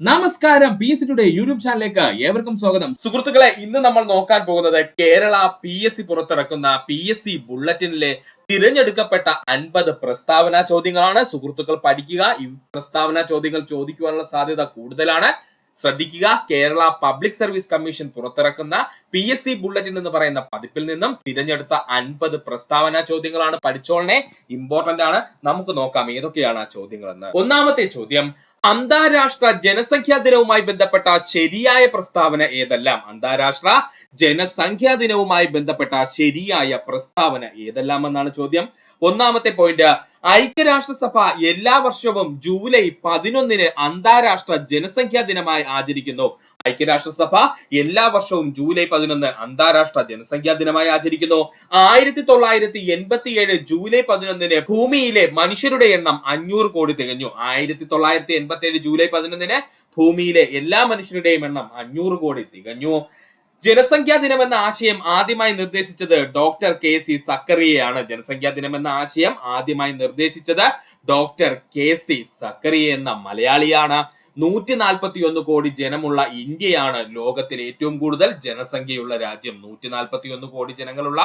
നമസ്കാരം, PSC today YouTube ചാനലിലേക്ക് ഏവർക്കും സ്വാഗതം. സുഹൃത്തുക്കളെ, ഇന്ന് നമ്മൾ നോക്കാൻ പോകുന്നത് കേരള PSC പുറത്തിറക്കുന്ന PSC ബുള്ളറ്റിനിലെ തിരഞ്ഞെടുക്കപ്പെട്ട 50 പ്രസ്താവന ചോദ്യങ്ങളാണ്. സുഹൃത്തുക്കൾ പഠിക്കുക. ഈ പ്രസ്താവന ചോദ്യങ്ങൾ ചോദിക്കുവാനുള്ള സാധ്യത കൂടുതലാണ്. ശ്രദ്ധിക്കുക. കേരള പബ്ലിക് സർവീസ് കമ്മീഷൻ പുറത്തിറക്കുന്ന PSC ബുള്ളറ്റിൻ എന്ന് പറയുന്ന പതിപ്പിൽ നിന്നും തിരഞ്ഞെടുത്ത 50 പ്രസ്താവന ചോദ്യങ്ങളാണ്. പഠിച്ചോളനെ, ഇമ്പോർട്ടന്റ് ആണ്. നമുക്ക് നോക്കാം ഏതൊക്കെയാണ് ആ ചോദ്യങ്ങൾ എന്ന്. ഒന്നാമത്തെ ചോദ്യം, അന്താരാഷ്ട്ര ജനസംഖ്യാ ദിനവുമായി ബന്ധപ്പെട്ട ശരിയായ പ്രസ്താവന ഏതെല്ലാം? അന്താരാഷ്ട്ര ജനസംഖ്യാ ദിനവുമായി ബന്ധപ്പെട്ട ശരിയായ പ്രസ്താവന ഏതെല്ലാം എന്നാണ് ചോദ്യം. ഒന്നാമത്തെ പോയിന്റ്, ഐക്യരാഷ്ട്രസഭ എല്ലാ വർഷവും ജൂലൈ 11 അന്താരാഷ്ട്ര ജനസംഖ്യാ ദിനമായി ആചരിക്കുന്നു. ഐക്യരാഷ്ട്രസഭ എല്ലാ വർഷവും ജൂലൈ 11 അന്താരാഷ്ട്ര ജനസംഖ്യാ ദിനമായി ആചരിക്കുന്നു. 1987 ജൂലൈ 11 ഭൂമിയിലെ മനുഷ്യരുടെ എണ്ണം 500 കോടി തികഞ്ഞു. 1987 ജൂലൈ 11 ഭൂമിയിലെ എല്ലാ മനുഷ്യരുടെയും എണ്ണം 500 കോടി തികഞ്ഞു. ജനസംഖ്യാ ദിനം എന്ന ആശയം ആദ്യമായി നിർദ്ദേശിച്ചത് ഡോക്ടർ KC സക്കറിയയാണ്. ജനസംഖ്യാ ദിനം എന്ന ആശയം ആദ്യമായി നിർദ്ദേശിച്ചത് ഡോക്ടർ KC സക്കറിയ എന്ന മലയാളിയാണ്. 141 കോടി ജനമുള്ള ഇന്ത്യയാണ് ലോകത്തിലെ ഏറ്റവും കൂടുതൽ ജനസംഖ്യയുള്ള രാജ്യം. 141 കോടി ജനങ്ങളുള്ള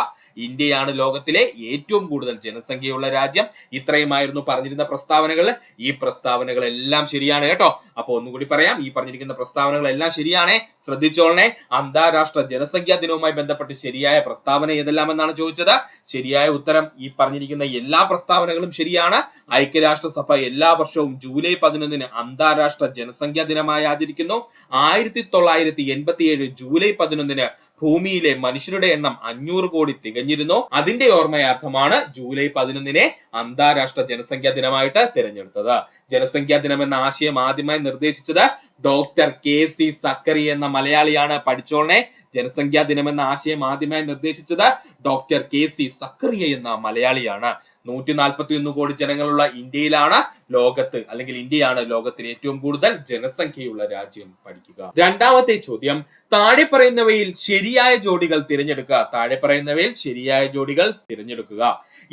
ഇന്ത്യയാണ് ലോകത്തിലെ ഏറ്റവും കൂടുതൽ ജനസംഖ്യയുള്ള രാജ്യം. ഇത്രയുമായിരുന്നു പറഞ്ഞിരുന്ന പ്രസ്താവനകൾ. ഈ പ്രസ്താവനകളെല്ലാം ശരിയാണ് കേട്ടോ. അപ്പൊ ഒന്നുകൂടി പറയാം, ഈ പറഞ്ഞിരിക്കുന്ന പ്രസ്താവനകളെല്ലാം ശരിയാണ്. ശ്രദ്ധിച്ചോളണേ. അന്താരാഷ്ട്ര ജനസംഖ്യാ ദിനവുമായി ബന്ധപ്പെട്ട് ശരിയായ പ്രസ്താവന ഏതെല്ലാം എന്നാണ് ചോദിച്ചത്. ശരിയായ ഉത്തരം ഈ പറഞ്ഞിരിക്കുന്ന എല്ലാ പ്രസ്താവനകളും ശരിയാണ്. ഐക്യരാഷ്ട്രസഭ എല്ലാ വർഷവും ജൂലൈ 11 അന്താരാഷ്ട്ര ജനസംഖ്യാ ദിനമായി ആചരിക്കുന്നു. 1987 ജൂലൈ 11 ഭൂമിയിലെ മനുഷ്യരുടെ എണ്ണം 500 കോടി തികഞ്ഞിരുന്നു. അതിന്റെ ഓർമ്മയാർത്ഥമാണ് ജൂലൈ 11 അന്താരാഷ്ട്ര ജനസംഖ്യാ ദിനമായിട്ട് തിരഞ്ഞെടുത്തത്. ജനസംഖ്യാ ദിനം എന്ന ആശയം ആദ്യമായി നിർദ്ദേശിച്ചത് ഡോക്ടർ KC സക്കറിയ എന്ന മലയാളിയാണ്. പഠിച്ചോളനെ. ജനസംഖ്യാ ദിനം എന്ന ആശയം ആദ്യമായി നിർദ്ദേശിച്ചത് ഡോക്ടർ KC സക്കറിയ എന്ന മലയാളിയാണ്. 141 കോടി ജനങ്ങളുള്ള ഇന്ത്യയിലാണ് ലോകത്ത്, അല്ലെങ്കിൽ ഇന്ത്യയാണ് ലോകത്തിൽ ഏറ്റവും കൂടുതൽ ജനസംഖ്യയുള്ള രാജ്യം. പഠിക്കുക. രണ്ടാമത്തെ ചോദ്യം, താഴെ പറയുന്നവയിൽ ശരിയായ ജോഡികൾ തിരഞ്ഞെടുക്കുക. താഴെ പറയുന്നവയിൽ ശരിയായ ജോഡികൾ തിരഞ്ഞെടുക്കുക.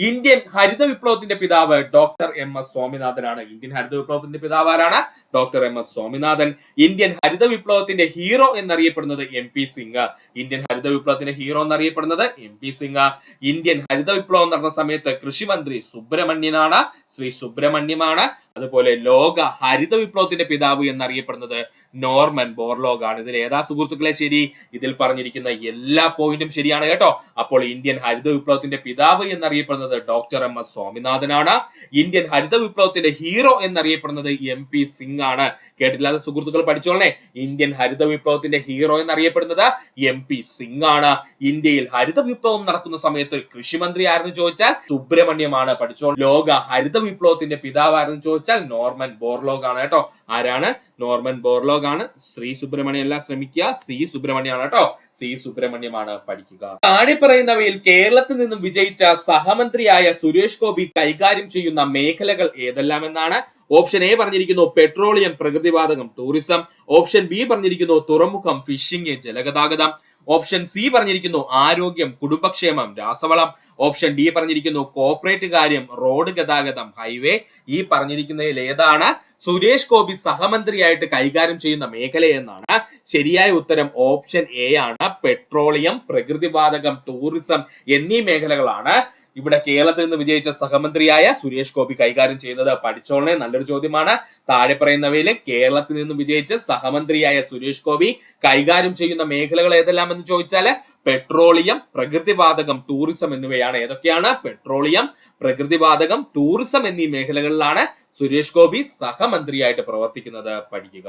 ഇന്ത്യൻ ഹരിത വിപ്ലവത്തിന്റെ പിതാവ് ഡോക്ടർ MS സ്വാമിനാഥനാണ്. ഇന്ത്യൻ ഹരിത വിപ്ലവത്തിന്റെ പിതാവ് ആരാണ്? Doctor MS Swaminathan. ഇന്ത്യൻ ഹരിത വിപ്ലവത്തിന്റെ ഹീറോ എന്നറിയപ്പെടുന്നത് MP സിംഗ്. ഇന്ത്യൻ ഹരിത വിപ്ലവത്തിന്റെ ഹീറോ എന്നറിയപ്പെടുന്നത് MP സിംഗ്. ഇന്ത്യൻ ഹരിത വിപ്ലവം നടന്ന സമയത്ത് കൃഷിമന്ത്രി സുബ്രഹ്മണ്യനാണ്. ശ്രീ സുബ്രഹ്മണ്യമാണ്. അതുപോലെ ലോക ഹരിത വിപ്ലവത്തിന്റെ പിതാവ് എന്നറിയപ്പെടുന്നത് നോർമൻ ബോർലോഗ് ആണ്. ഇതിൽ ഏതാ സുഹൃത്തുക്കളെ ശരി? ഇതിൽ പറഞ്ഞിരിക്കുന്ന എല്ലാ പോയിന്റും ശരിയാണ് കേട്ടോ. അപ്പോൾ ഇന്ത്യൻ ഹരിത വിപ്ലവത്തിന്റെ പിതാവ് എന്നറിയപ്പെടുന്നത് ഡോക്ടർ MS സ്വാമിനാഥനാണ്. ഇന്ത്യൻ ഹരിത വിപ്ലവത്തിന്റെ ഹീറോ എന്നറിയപ്പെടുന്നത് MP സിംഗ് ആണ്. കേട്ടില്ലാത്ത സുഹൃത്തുക്കൾ പഠിച്ചോളനെ. ഇന്ത്യൻ ഹരിത വിപ്ലവത്തിന്റെ ഹീറോ എന്നറിയപ്പെടുന്നത് MP സിംഗ് ആണ്. ഇന്ത്യയിൽ ഹരിത വിപ്ലവം നടക്കുന്ന സമയത്ത് കൃഷിമന്ത്രി ആരെന്ന് ചോദിച്ചാൽ സുബ്രഹ്മണ്യമാണ്. പഠിച്ചോ. ലോക ഹരിത വിപ്ലവത്തിന്റെ പിതാവ് ആരെന്ന് ചോദിച്ചാൽ നോർമൻ ബോർലോഗ് ആണ് കേട്ടോ. ആരാണ്? നോർമൻ ബോർലോഗ് ആണ്. ശ്രീ സുബ്രഹ്മണ്യം അല്ല, ശ്രമിക്കുക. C സുബ്രഹ്മണ്യമാണ് കേട്ടോ. C സുബ്രഹ്മണ്യമാണ്. പഠിക്കുക. താഴെ പറയുന്നവയിൽ കേരളത്തിൽ നിന്നും വിജയിച്ച സഹമന്ത്രിയായ സുരേഷ് ഗോപി കൈകാര്യം ചെയ്യുന്ന മേഖലകൾ ഏതെല്ലാം എന്നാണ്. ഓപ്ഷൻ A പറഞ്ഞിരിക്കുന്നു പെട്രോളിയം, പ്രകൃതിവാതകം, ടൂറിസം. ഓപ്ഷൻ B പറഞ്ഞിരിക്കുന്നു തുറമുഖം, ഫിഷിംഗ്, ജലഗതാഗതം. ഓപ്ഷൻ C പറഞ്ഞിരിക്കുന്നു ആരോഗ്യം, കുടുംബക്ഷേമം, രാസവളം. ഓപ്ഷൻ D പറഞ്ഞിരിക്കുന്നു കോർപ്പറേറ്റ് കാര്യം, റോഡ് ഗതാഗതം, ഹൈവേ. ഈ പറഞ്ഞിരിക്കുന്നതിൽ ഏതാണ് സുരേഷ് ഗോപി സഹമന്ത്രിയായിട്ട് കൈകാര്യം ചെയ്യുന്ന മേഖല എന്നാണ്? ശരിയായ ഉത്തരം ഓപ്ഷൻ A ആണ്. പെട്രോളിയം, പ്രകൃതിവാതകം, ടൂറിസം എന്നീ മേഖലകളാണ് ഇവിടെ കേരളത്തിൽ നിന്ന് വിജയിച്ച സഹമന്ത്രിയായ സുരേഷ് ഗോപി കൈകാര്യം ചെയ്യുന്നത്. പഠിച്ചോളനെ. നല്ലൊരു ചോദ്യമാണ്. താഴെ പറയുന്നവയിൽ കേരളത്തിൽ നിന്ന് വിജയിച്ച സഹമന്ത്രിയായ സുരേഷ് ഗോപി കൈകാര്യം ചെയ്യുന്ന മേഖലകൾ ഏതെല്ലാം എന്ന് ചോദിച്ചാൽ പെട്രോളിയം, പ്രകൃതിവാതകം, ടൂറിസം എന്നിവയാണ്. ഏതൊക്കെയാണ്? പെട്രോളിയം, പ്രകൃതിവാതകം, ടൂറിസം എന്നീ മേഖലകളിലാണ് സുരേഷ് ഗോപി സഹമന്ത്രിയായിട്ട് പ്രവർത്തിക്കുന്നത്. പഠിക്കുക.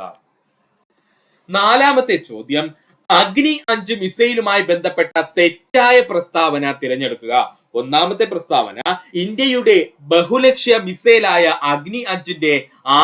നാലാമത്തെ ചോദ്യം, അഗ്നി 5 മിസൈലുമായി ബന്ധപ്പെട്ട തെറ്റായ പ്രസ്താവന തിരഞ്ഞെടുക്കുക. ഒന്നാമത്തെ പ്രസ്താവന, ഇന്ത്യയുടെ ബഹുലക്ഷ്യ മിസൈലായ അഗ്നി 5ന്റെ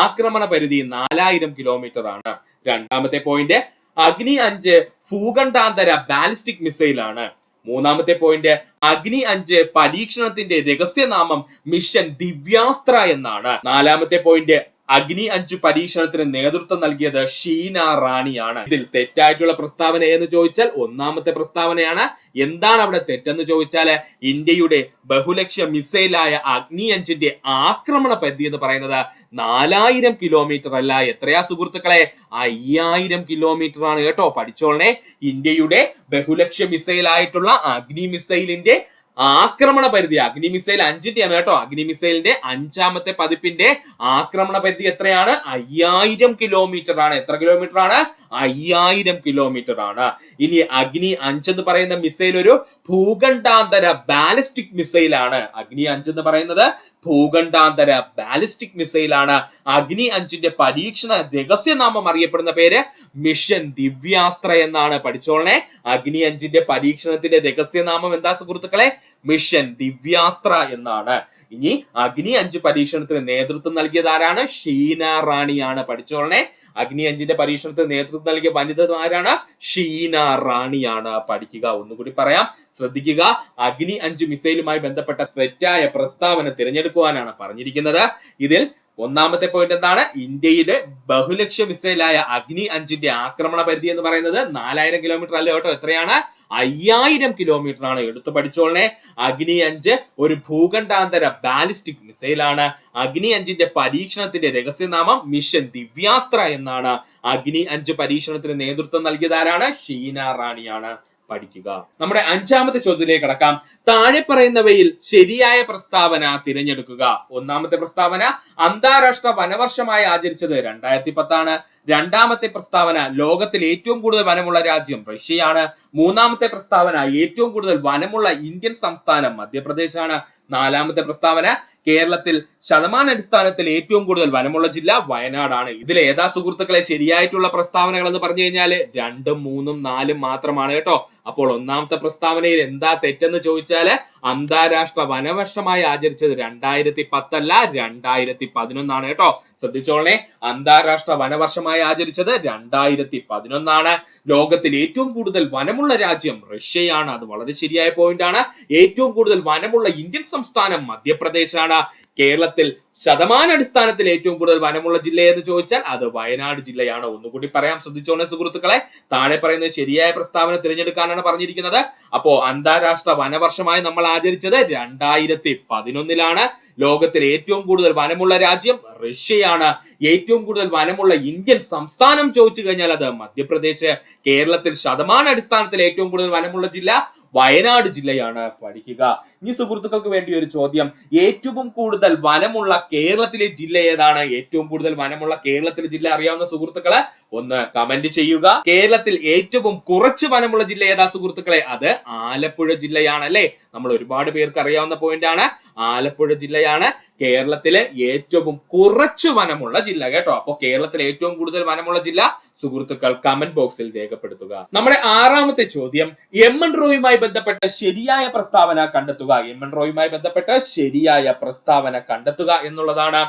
ആക്രമണ പരിധി 4000 കിലോമീറ്റർ ആണ്. രണ്ടാമത്തെ പോയിന്റ്, അഗ്നി 5 ഭൂഖണ്ഡാന്തര ബാലിസ്റ്റിക് മിസൈലാണ്. മൂന്നാമത്തെ പോയിന്റ്, അഗ്നി 5 പരീക്ഷണത്തിന്റെ രഹസ്യനാമം മിഷൻ ദിവ്യാസ്ത്ര എന്നാണ്. നാലാമത്തെ പോയിന്റ്, അഗ്നി 5 പരീക്ഷണത്തിന് നേതൃത്വം നൽകിയത് ഷീന റാണിയാണ്. ഇതിൽ തെറ്റായിട്ടുള്ള പ്രസ്താവന എന്ന് ചോദിച്ചാൽ ഒന്നാമത്തെ പ്രസ്താവനയാണ്. എന്താണ് അവിടെ തെറ്റെന്ന് ചോദിച്ചാൽ ഇന്ത്യയുടെ ബഹുലക്ഷ്യ മിസൈലായ അഗ്നി 5ന്റെ ആക്രമണ പരിധി എന്ന് പറയുന്നത് 4000 കിലോമീറ്റർ അല്ല. എത്രയാ സുഹൃത്തുക്കളെ? 5000 കിലോമീറ്റർ ആണ് കേട്ടോ. പഠിച്ചോളനെ. ഇന്ത്യയുടെ ബഹുലക്ഷ്യ മിസൈൽ ആയിട്ടുള്ള അഗ്നി മിസൈലിന്റെ ആക്രമണ പരിധി അഗ്നി മിസൈൽ 5ന്റെയാണ് കേട്ടോ. അഗ്നി മിസൈലിന്റെ 5ാമത്തെ പതിപ്പിന്റെ ആക്രമണ പരിധി എത്രയാണ്? 5000 കിലോമീറ്റർ ആണ്. എത്ര കിലോമീറ്റർ ആണ്? 5000 കിലോമീറ്റർ ആണ്. ഇനി അഗ്നി 5 എന്ന് പറയുന്ന മിസൈൽ ഒരു ഭൂഖണ്ഡാന്തര ബാലിസ്റ്റിക് മിസൈൽ ആണ്. അഗ്നി 5 എന്ന് പറയുന്നത് ഭൂഖണ്ഡാന്തര ബാലിസ്റ്റിക് മിസൈൽ ആണ്. അഗ്നി 5ന്റെ പരീക്ഷണ രഹസ്യനാമം അറിയപ്പെടുന്ന പേര് മിഷൻ ദിവ്യാസ്ത്ര എന്നാണ്. പഠിച്ചോളനെ. അഗ്നി 5ന്റെ പരീക്ഷണത്തിന്റെ രഹസ്യനാമം എന്താ സുഹൃത്തുക്കളെ? മിഷൻ ദിവ്യാസ്ത്ര എന്നാണ്. ഇനി അഗ്നി 5 പരീക്ഷണത്തിന് നേതൃത്വം നൽകിയത് ആരാണ്? ഷീന റാണിയാണ്. പഠിച്ചോളനെ. അഗ്നി 5ന്റെ പരീക്ഷണത്തിന് നേതൃത്വം നൽകിയ വനിത ആരാണ്? ഷീന റാണിയാണ്. പഠിക്കുക. ഒന്നുകൂടി പറയാം, ശ്രദ്ധിക്കുക. അഗ്നി 5 മിസൈലുമായി ബന്ധപ്പെട്ട തെറ്റായ പ്രസ്താവന തിരഞ്ഞെടുക്കുവാനാണ് പറഞ്ഞിരിക്കുന്നത്. ഇതിൽ ഒന്നാമത്തെ പോയിന്റ് എന്താണ്? ഇന്ത്യയുടെ ബഹുലക്ഷ്യ മിസൈലായ അഗ്നി 5ന്റെ ആക്രമണ പരിധി എന്ന് പറയുന്നത് 4000 കിലോമീറ്റർ അല്ല കേട്ടോ. എത്രയാണ്? 5000 കിലോമീറ്റർ ആണ്. എടുത്തു പഠിച്ചോളനെ. അഗ്നി 5 ഒരു ഭൂഖണ്ഡാന്തര ബാലിസ്റ്റിക് മിസൈലാണ്. അഗ്നി 5ന്റെ പരീക്ഷണത്തിന്റെ രഹസ്യനാമം മിഷൻ ദിവ്യാസ്ത്ര എന്നാണ്. അഗ്നി 5 പരീക്ഷണത്തിന് നേതൃത്വം നൽകിയത് ആരാണ്? ഷീന റാണിയാണ്. പഠിക്കുക. നമ്മുടെ 5ാമത്തെ ചോദ്യത്തിലേക്ക് കടക്കാം. താഴെ പറയുന്നവയിൽ ശരിയായ പ്രസ്താവന തിരഞ്ഞെടുക്കുക. ഒന്നാമത്തെ പ്രസ്താവന അന്താരാഷ്ട്ര വനവർഷമായി ആചരിച്ചത് 2010 ആണ്. രണ്ടാമത്തെ പ്രസ്താവന ലോകത്തിൽ ഏറ്റവും കൂടുതൽ വനമുള്ള രാജ്യം റഷ്യയാണ്. മൂന്നാമത്തെ പ്രസ്താവന ഏറ്റവും കൂടുതൽ വനമുള്ള ഇന്ത്യൻ സംസ്ഥാനം മധ്യപ്രദേശാണ്. നാലാമത്തെ പ്രസ്താവന കേരളത്തിൽ ശതമാനാടിസ്ഥാനത്തിൽ ഏറ്റവും കൂടുതൽ വനമുള്ള ജില്ല വയനാടാണ്. ഇതിൽ ഏതാ സുഹൃത്തുക്കളെ ശരിയായിട്ടുള്ള പ്രസ്താവനകൾ എന്ന് പറഞ്ഞു കഴിഞ്ഞാൽ 2, 3, 4 മാത്രമാണ് കേട്ടോ. അപ്പോൾ ഒന്നാമത്തെ പ്രസ്താവനയിൽ എന്താ തെറ്റെന്ന് ചോദിച്ചാൽ അന്താരാഷ്ട്ര വനവർഷമായി ആചരിച്ചത് 2010 അല്ല 2011 ആണ് കേട്ടോ. ശ്രദ്ധിച്ചോളേ. അന്താരാഷ്ട്ര വനവർഷമായി ആചരിച്ചത് 2011 ആണ്. ലോകത്തിൽ ഏറ്റവും കൂടുതൽ വനമുള്ള രാജ്യം റഷ്യയാണ്. അത് വളരെ ശരിയായ പോയിന്റ് ആണ്. ഏറ്റവും കൂടുതൽ വനമുള്ള ഇന്ത്യൻ സംസ്ഥാനം മധ്യപ്രദേശാണ്. കേരളത്തിൽ ശതമാനാടിസ്ഥാനത്തിൽ ഏറ്റവും കൂടുതൽ വനമുള്ള ജില്ല എന്ന് ചോദിച്ചാൽ അത് വയനാട് ജില്ലയാണ്. ഒന്നുകൂടി പറയാം, ശ്രദ്ധിച്ചോളെ സുഹൃത്തുക്കളെ. താഴെ പറയുന്നത് ശരിയായ പ്രസ്താവന തിരഞ്ഞെടുക്കാനാണ് പറഞ്ഞിരിക്കുന്നത്. അപ്പോ അന്താരാഷ്ട്ര വനവർഷമായി നമ്മൾ ആചരിച്ചത് 2011 ലോകത്തിൽ ഏറ്റവും കൂടുതൽ വനമുള്ള രാജ്യം റഷ്യയാണ്. ഏറ്റവും കൂടുതൽ വനമുള്ള ഇന്ത്യൻ സംസ്ഥാനം ചോദിച്ചു കഴിഞ്ഞാൽ അത് മധ്യപ്രദേശ്. കേരളത്തിൽ ശതമാനാടിസ്ഥാനത്തിൽ ഏറ്റവും കൂടുതൽ വനമുള്ള ജില്ല വയനാട് ജില്ലയാണ്. പഠിക്കുക. ഇനി സുഹൃത്തുക്കൾക്ക് വേണ്ടി ഒരു ചോദ്യം. ഏറ്റവും കൂടുതൽ വനമുള്ള കേരളത്തിലെ ജില്ല ഏതാണ്? ഏറ്റവും കൂടുതൽ വനമുള്ള കേരളത്തിലെ ജില്ല അറിയാവുന്ന സുഹൃത്തുക്കളെ ഒന്ന് കമന്റ് ചെയ്യുക. കേരളത്തിൽ ഏറ്റവും കുറച്ച് വനമുള്ള ജില്ല ഏതാ സുഹൃത്തുക്കളെ? അത് ആലപ്പുഴ ജില്ലയാണ് അല്ലെ. നമ്മൾ ഒരുപാട് പേർക്ക് അറിയാവുന്ന പോയിന്റ് ആണ്. ആലപ്പുഴ ജില്ലയാണ് കേരളത്തിലെ ഏറ്റവും കുറച്ച് വനമുള്ള ജില്ല കേട്ടോ. അപ്പോ കേരളത്തിലെ ഏറ്റവും കൂടുതൽ വനമുള്ള ജില്ല സുഹൃത്തുക്കൾ കമന്റ് ബോക്സിൽ രേഖപ്പെടുത്തുക. നമ്മുടെ 6ാമത്തെ ചോദ്യം എം.എൻ. റോയുമായി ബന്ധപ്പെട്ട ശരിയായ പ്രസ്താവന കണ്ടെത്തുക. എം.എൻ. റോയുമായി ബന്ധപ്പെട്ട ശരിയായ പ്രസ്താവന കണ്ടെത്തുക എന്നുള്ളതാണ്.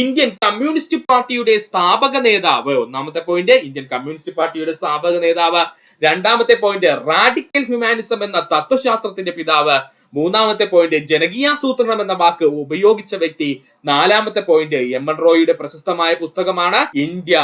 ഇന്ത്യൻ കമ്മ്യൂണിസ്റ്റ് പാർട്ടിയുടെ സ്ഥാപക നേതാവ്. ഒന്നാമത്തെ പോയിന്റ് ഇന്ത്യൻ കമ്മ്യൂണിസ്റ്റ് പാർട്ടിയുടെ സ്ഥാപക നേതാവ്. രണ്ടാമത്തെ പോയിന്റ് റാഡിക്കൽ ഹ്യൂമാനിസം എന്ന തത്വശാസ്ത്രത്തിന്റെ പിതാവ്. മൂന്നാമത്തെ പോയിന്റ് ജനകീയാസൂത്രണം എന്ന വാക്ക് ഉപയോഗിച്ച വ്യക്തി. നാലാമത്തെ പോയിന്റ് എം.എൻ. റോയിയുടെ പ്രശസ്തമായ പുസ്തകമാണ് ഇന്ത്യ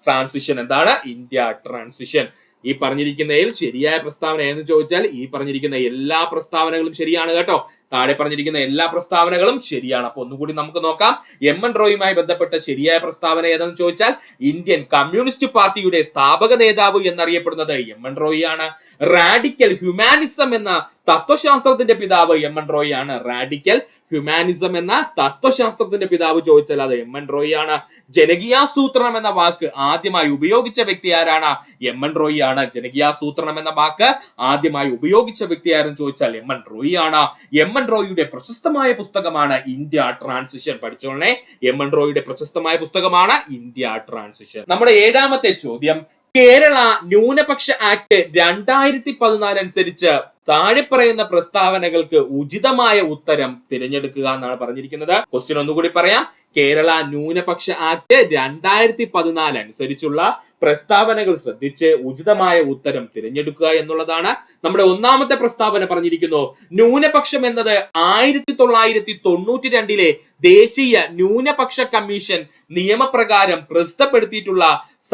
ട്രാൻസിഷൻ. എന്താണ്? India transition. ഈ പറഞ്ഞിരിക്കുന്നതിൽ ശരിയായ പ്രസ്താവന എന്ന് ചോദിച്ചാൽ ഈ പറഞ്ഞിരിക്കുന്ന എല്ലാ പ്രസ്താവനകളും ശരിയാണ് കേട്ടോ. താഴെ പറഞ്ഞിരിക്കുന്ന എല്ലാ പ്രസ്താവനകളും ശരിയാണ്. അപ്പൊ ഒന്നുകൂടി നമുക്ക് നോക്കാം. എം.എൻ. റോയുമായി ബന്ധപ്പെട്ട ശരിയായ പ്രസ്താവന ഏതെന്ന് ചോദിച്ചാൽ ഇന്ത്യൻ കമ്മ്യൂണിസ്റ്റ് പാർട്ടിയുടെ സ്ഥാപക നേതാവ് എന്നറിയപ്പെടുന്നത് എം.എൻ. റോയി ആണ്. റാഡിക്കൽ ഹ്യൂമാനിസം എന്ന തത്വശാസ്ത്രത്തിന്റെ പിതാവ് എം.എൻ. റോയി ആണ്. റാഡിക്കൽ ഹ്യൂമാനിസം എന്ന തത്വശാസ്ത്രത്തിന്റെ പിതാവ് ചോദിച്ചാൽ അത് എം.എൻ. റോയി ആണ്. ജനകീയാസൂത്രണം എന്ന വാക്ക് ആദ്യമായി ഉപയോഗിച്ച വ്യക്തി ആരാണ്? എം.എൻ. റോയി ആണ്. ജനകീയാസൂത്രണം എന്ന വാക്ക് ആദ്യമായി ഉപയോഗിച്ച വ്യക്തി ആരെന്ന് ചോദിച്ചാൽ എം.എൻ. റോയി ആണ്. എം.എൻ. റോയിയുടെ പ്രശസ്തമായ പുസ്തകമാണ് ഇന്ത്യ ട്രാൻസിഷൻ. പഠിച്ചോളെ. എം.എൻ. റോയിയുടെ പ്രശസ്തമായ പുസ്തകമാണ് ഇന്ത്യ ട്രാൻസിഷൻ. നമ്മുടെ 7ാമത്തെ ചോദ്യം കേരള ന്യൂനപക്ഷ ആക്ട് 2014 അനുസരിച്ച് താഴെ പറയുന്ന പ്രസ്താവനകൾക്ക് ഉചിതമായ ഉത്തരം തിരഞ്ഞെടുക്കുക എന്നാണ് പറഞ്ഞിരിക്കുന്നത്. ക്വസ്റ്റ്യൻ ഒന്നുകൂടി പറയാം. കേരള ന്യൂനപക്ഷ ആക്ട് 2014 അനുസരിച്ചുള്ള പ്രസ്താവനകൾ ശ്രദ്ധിച്ച് ഉചിതമായ ഉത്തരം തിരഞ്ഞെടുക്കുക എന്നുള്ളതാണ്. നമ്മുടെ ഒന്നാമത്തെ പ്രസ്താവന പറഞ്ഞിരിക്കുന്നു, ന്യൂനപക്ഷം എന്നത് 1992 ദേശീയ ന്യൂനപക്ഷ കമ്മീഷൻ നിയമപ്രകാരം പ്രസിദ്ധപ്പെടുത്തിയിട്ടുള്ള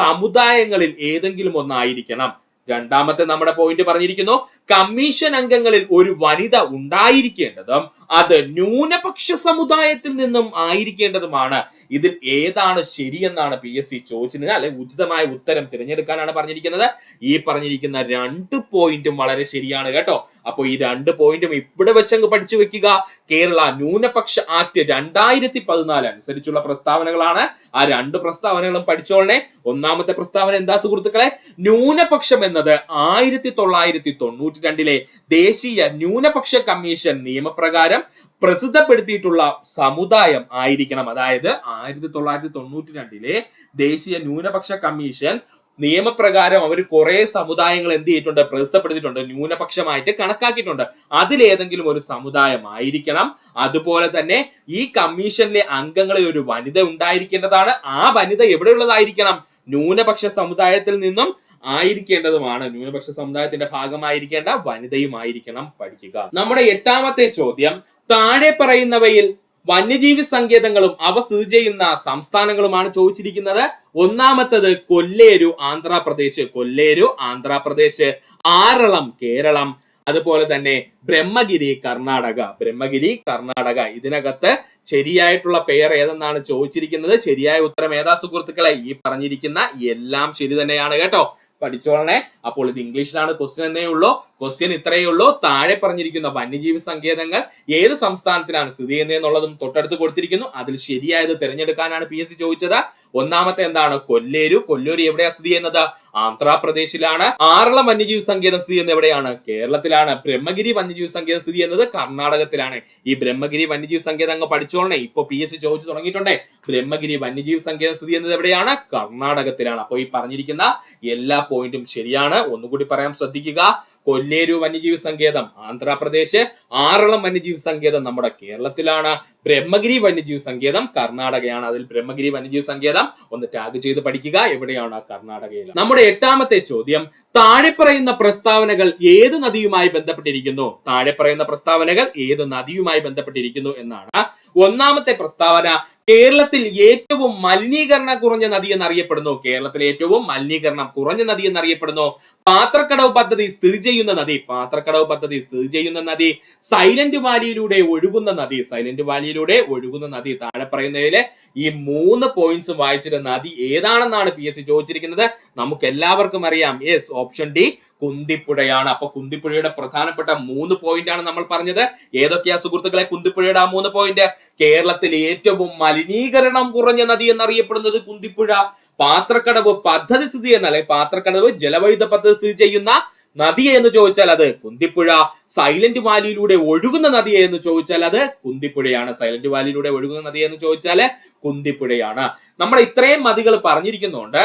സമുദായങ്ങളിൽ ഏതെങ്കിലും ഒന്നായിരിക്കണം. രണ്ടാമത്തെ നമ്മുടെ പോയിന്റ് പറഞ്ഞിരിക്കുന്നു, കമ്മീഷൻ അംഗങ്ങളിൽ ഒരു വനിത ഉണ്ടായിരിക്കേണ്ടതും അത് ന്യൂനപക്ഷ സമുദായത്തിൽ നിന്നും ആയിരിക്കേണ്ടതുമാണ്. ഇതിൽ ഏതാണ് ശരിയെന്നാണ് PSC ചോദിച്ചിരുന്നത്, അല്ലെ ഉചിതമായ ഉത്തരം തിരഞ്ഞെടുക്കാനാണ് പറഞ്ഞിരിക്കുന്നത്. ഈ പറഞ്ഞിരിക്കുന്ന 2 പോയിന്റും വളരെ ശരിയാണ് കേട്ടോ. അപ്പോൾ ഈ 2 പോയിന്റും ഇവിടെ വെച്ചങ്ങ് പഠിച്ചു വെക്കുക. കേരള ന്യൂനപക്ഷ ആക്ട് 2014 അനുസരിച്ചുള്ള പ്രസ്താവനകളാണ്. ആ 2 പ്രസ്താവനകളും പഠിച്ചോളനെ. ഒന്നാമത്തെ പ്രസ്താവന എന്താ സുഹൃത്തുക്കളെ, ന്യൂനപക്ഷം എന്നത് 1992 ദേശീയ ന്യൂനപക്ഷ കമ്മീഷൻ നിയമപ്രകാരം പ്രസിദ്ധപ്പെടുത്തിയിട്ടുള്ള സമുദായം ആയിരിക്കണം. അതായത് 1992 ദേശീയ ന്യൂനപക്ഷ കമ്മീഷൻ നിയമപ്രകാരം അവർ കുറെ സമുദായങ്ങൾ എന്ത് ചെയ്തിട്ടുണ്ട്, പ്രസിദ്ധപ്പെടുത്തിയിട്ടുണ്ട്, ന്യൂനപക്ഷമായിട്ട് കണക്കാക്കിയിട്ടുണ്ട്. അതിലേതെങ്കിലും ഒരു സമുദായം ആയിരിക്കണം. അതുപോലെ തന്നെ ഈ കമ്മീഷനിലെ അംഗങ്ങളിൽ ഒരു വനിത ഉണ്ടായിരിക്കേണ്ടതാണ്. ആ വനിത എവിടെയുള്ളതായിരിക്കണം, ന്യൂനപക്ഷ സമുദായത്തിൽ നിന്നും ആയിരിക്കേണ്ടതുമാണ്. ന്യൂനപക്ഷ സമുദായത്തിന്റെ ഭാഗമായിരിക്കേണ്ട വനിതയും ആയിരിക്കണം. പഠിക്കുക. നമ്മുടെ 8ാമത്തെ ചോദ്യം, താഴെ പറയുന്നവയിൽ വന്യജീവി സങ്കേതങ്ങളും അവ സ്ഥിതി ചെയ്യുന്ന സംസ്ഥാനങ്ങളുമാണ് ചോദിച്ചിരിക്കുന്നത്. ഒന്നാമത്തത് കൊല്ലേരു ആന്ധ്രാപ്രദേശ്, കൊല്ലേരു ആന്ധ്രാപ്രദേശ്. ആറളം കേരളം. അതുപോലെ തന്നെ ബ്രഹ്മഗിരി കർണാടക, ബ്രഹ്മഗിരി കർണാടക. ഇതിനകത്ത് ശരിയായിട്ടുള്ള പേർ ഏതെന്നാണ് ചോദിച്ചിരിക്കുന്നത്. ശരിയായ ഉത്തരം ഏതാ സുഹൃത്തുക്കളെ, ഈ പറഞ്ഞിരിക്കുന്ന എല്ലാം ശരി തന്നെയാണ് കേട്ടോ. പഠിച്ചോളണേ. അപ്പോൾ ഇത് ഇംഗ്ലീഷിലാണ് ക്വസ്റ്റ്യൻ എന്നേ ഉള്ളൂ. ക്വസ്റ്റ്യൻ ഇത്രയേ ഉള്ളൂ. താഴെ പറഞ്ഞിരിക്കുന്ന വന്യജീവി സങ്കേതങ്ങൾ ഏത് സംസ്ഥാനത്തിലാണ് സ്ഥിതി ചെയ്യുന്നതെന്നുള്ളതും തൊട്ടടുത്ത് കൊടുത്തിരിക്കുന്നു. അതിൽ ശരിയായത് തിരഞ്ഞെടുക്കാനാണ് PSC ചോദിച്ചത്. ഒന്നാമത്തെ എന്താണ്, കൊല്ലേരു. കൊല്ലൂർ എവിടെയാണ് സ്ഥിതി ചെയ്യുന്നത്, ആന്ധ്രാപ്രദേശിലാണ്. ആറളം വന്യജീവി സങ്കേതം സ്ഥിതി ചെയ്യുന്നത് എവിടെയാണ്, കേരളത്തിലാണ്. ബ്രഹ്മഗിരി വന്യജീവി സങ്കേതം സ്ഥിതി ചെയ്യുന്നത് കർണാടകത്തിലാണ്. ഈ ബ്രഹ്മഗിരി വന്യജീവി സങ്കേതം അങ്ങ് പഠിച്ചോളണേ. ഇപ്പൊ PSC ചോദിച്ചു തുടങ്ങിയിട്ടുണ്ടേ. ബ്രഹ്മഗിരി വന്യജീവി സങ്കേതം സ്ഥിതി ചെയ്യുന്നത് എവിടെയാണ്, കർണാടകത്തിലാണ്. അപ്പോൾ ഈ പറഞ്ഞിരിക്കുന്ന എല്ലാ പോയിന്റും ശരിയാണ്. ഒന്നുകൂടി പറയാൻ ശ്രദ്ധിക്കുക. കൊല്ലേരു വന്യജീവി സങ്കേതം ആന്ധ്രാപ്രദേശ്, ആറളം വന്യജീവി സങ്കേതം നമ്മുടെ കേരളത്തിലാണ്, ബ്രഹ്മഗിരി വന്യജീവി സങ്കേതം കർണാടകയാണ്. അതിൽ ബ്രഹ്മഗിരി വന്യജീവി സങ്കേതം ഒന്ന് ടാഗ് ചെയ്ത് പഠിക്കുക, എവിടെയാണ്, കർണാടകയിൽ. നമ്മുടെ 8ാമത്തെ ചോദ്യം, താഴെ പറയുന്ന പ്രസ്താവനകൾ ഏത് നദിയുമായി ബന്ധപ്പെട്ടിരിക്കുന്നു, താഴെ പറയുന്ന പ്രസ്താവനകൾ ഏത് നദിയുമായി ബന്ധപ്പെട്ടിരിക്കുന്നു എന്നാണ്. ഒന്നാമത്തെ പ്രസ്താവന, കേരളത്തിൽ ഏറ്റവും മലിനീകരണം കുറഞ്ഞ നദി എന്നറിയപ്പെടുന്നു, കേരളത്തിലെ ഏറ്റവും മലിനീകരണം കുറഞ്ഞ നദി എന്നറിയപ്പെടുന്നു. പാത്രക്കടവ് പദ്ധതി സ്ഥിതി ചെയ്യുന്ന നദി, പാത്രക്കടവ് പദ്ധതി സ്ഥിതി ചെയ്യുന്ന നദി. സൈലന്റ് വാലിയിലൂടെ ഒഴുകുന്ന നദി, സൈലന്റ് വാലിയിലൂടെ ഒഴുകുന്ന നദി. താഴെ പറയുന്നതിലെ ഈ 3 പോയിന്റ്സ് വായിച്ചിട്ട് നദി ഏതാണെന്നാണ് PSC ചോദിച്ചിരിക്കുന്നത്. നമുക്ക് എല്ലാവർക്കും അറിയാം, യെസ്, ഓപ്ഷൻ ഡി കുന്തിപ്പുഴയാണ്. അപ്പൊ കുന്തിപ്പുഴയുടെ പ്രധാനപ്പെട്ട 3 പോയിന്റ് ആണ് നമ്മൾ പറഞ്ഞത്. ഏതൊക്കെയാ സുഹൃത്തുക്കളെ കുന്തിപ്പുഴയുടെ ആ 3 പോയിന്റ്? കേരളത്തിൽ ഏറ്റവും മലിനീകരണം കുറഞ്ഞ നദി എന്നറിയപ്പെടുന്നത് കുന്തിപ്പുഴ. പാത്രക്കടവ് പദ്ധതി സ്ഥിതി ചെയ്യുന്ന, അല്ലെ പാത്രക്കടവ് ജലവൈദ്യുത പദ്ധതി സ്ഥിതി ചെയ്യുന്ന നദിയെ എന്ന് ചോദിച്ചാൽ അത് കുന്തിപ്പുഴ. സൈലന്റ് വാലിയിലൂടെ ഒഴുകുന്ന നദിയെ എന്ന് ചോദിച്ചാൽ അത് കുന്തിപ്പുഴയാണ്. സൈലന്റ് വാലിയിലൂടെ ഒഴുകുന്ന നദിയെ എന്ന് ചോദിച്ചാൽ കുന്തിപ്പുഴയാണ്. നമ്മുടെ ഇത്രയും നദികൾ പറഞ്ഞിരിക്കുന്നുണ്ട്,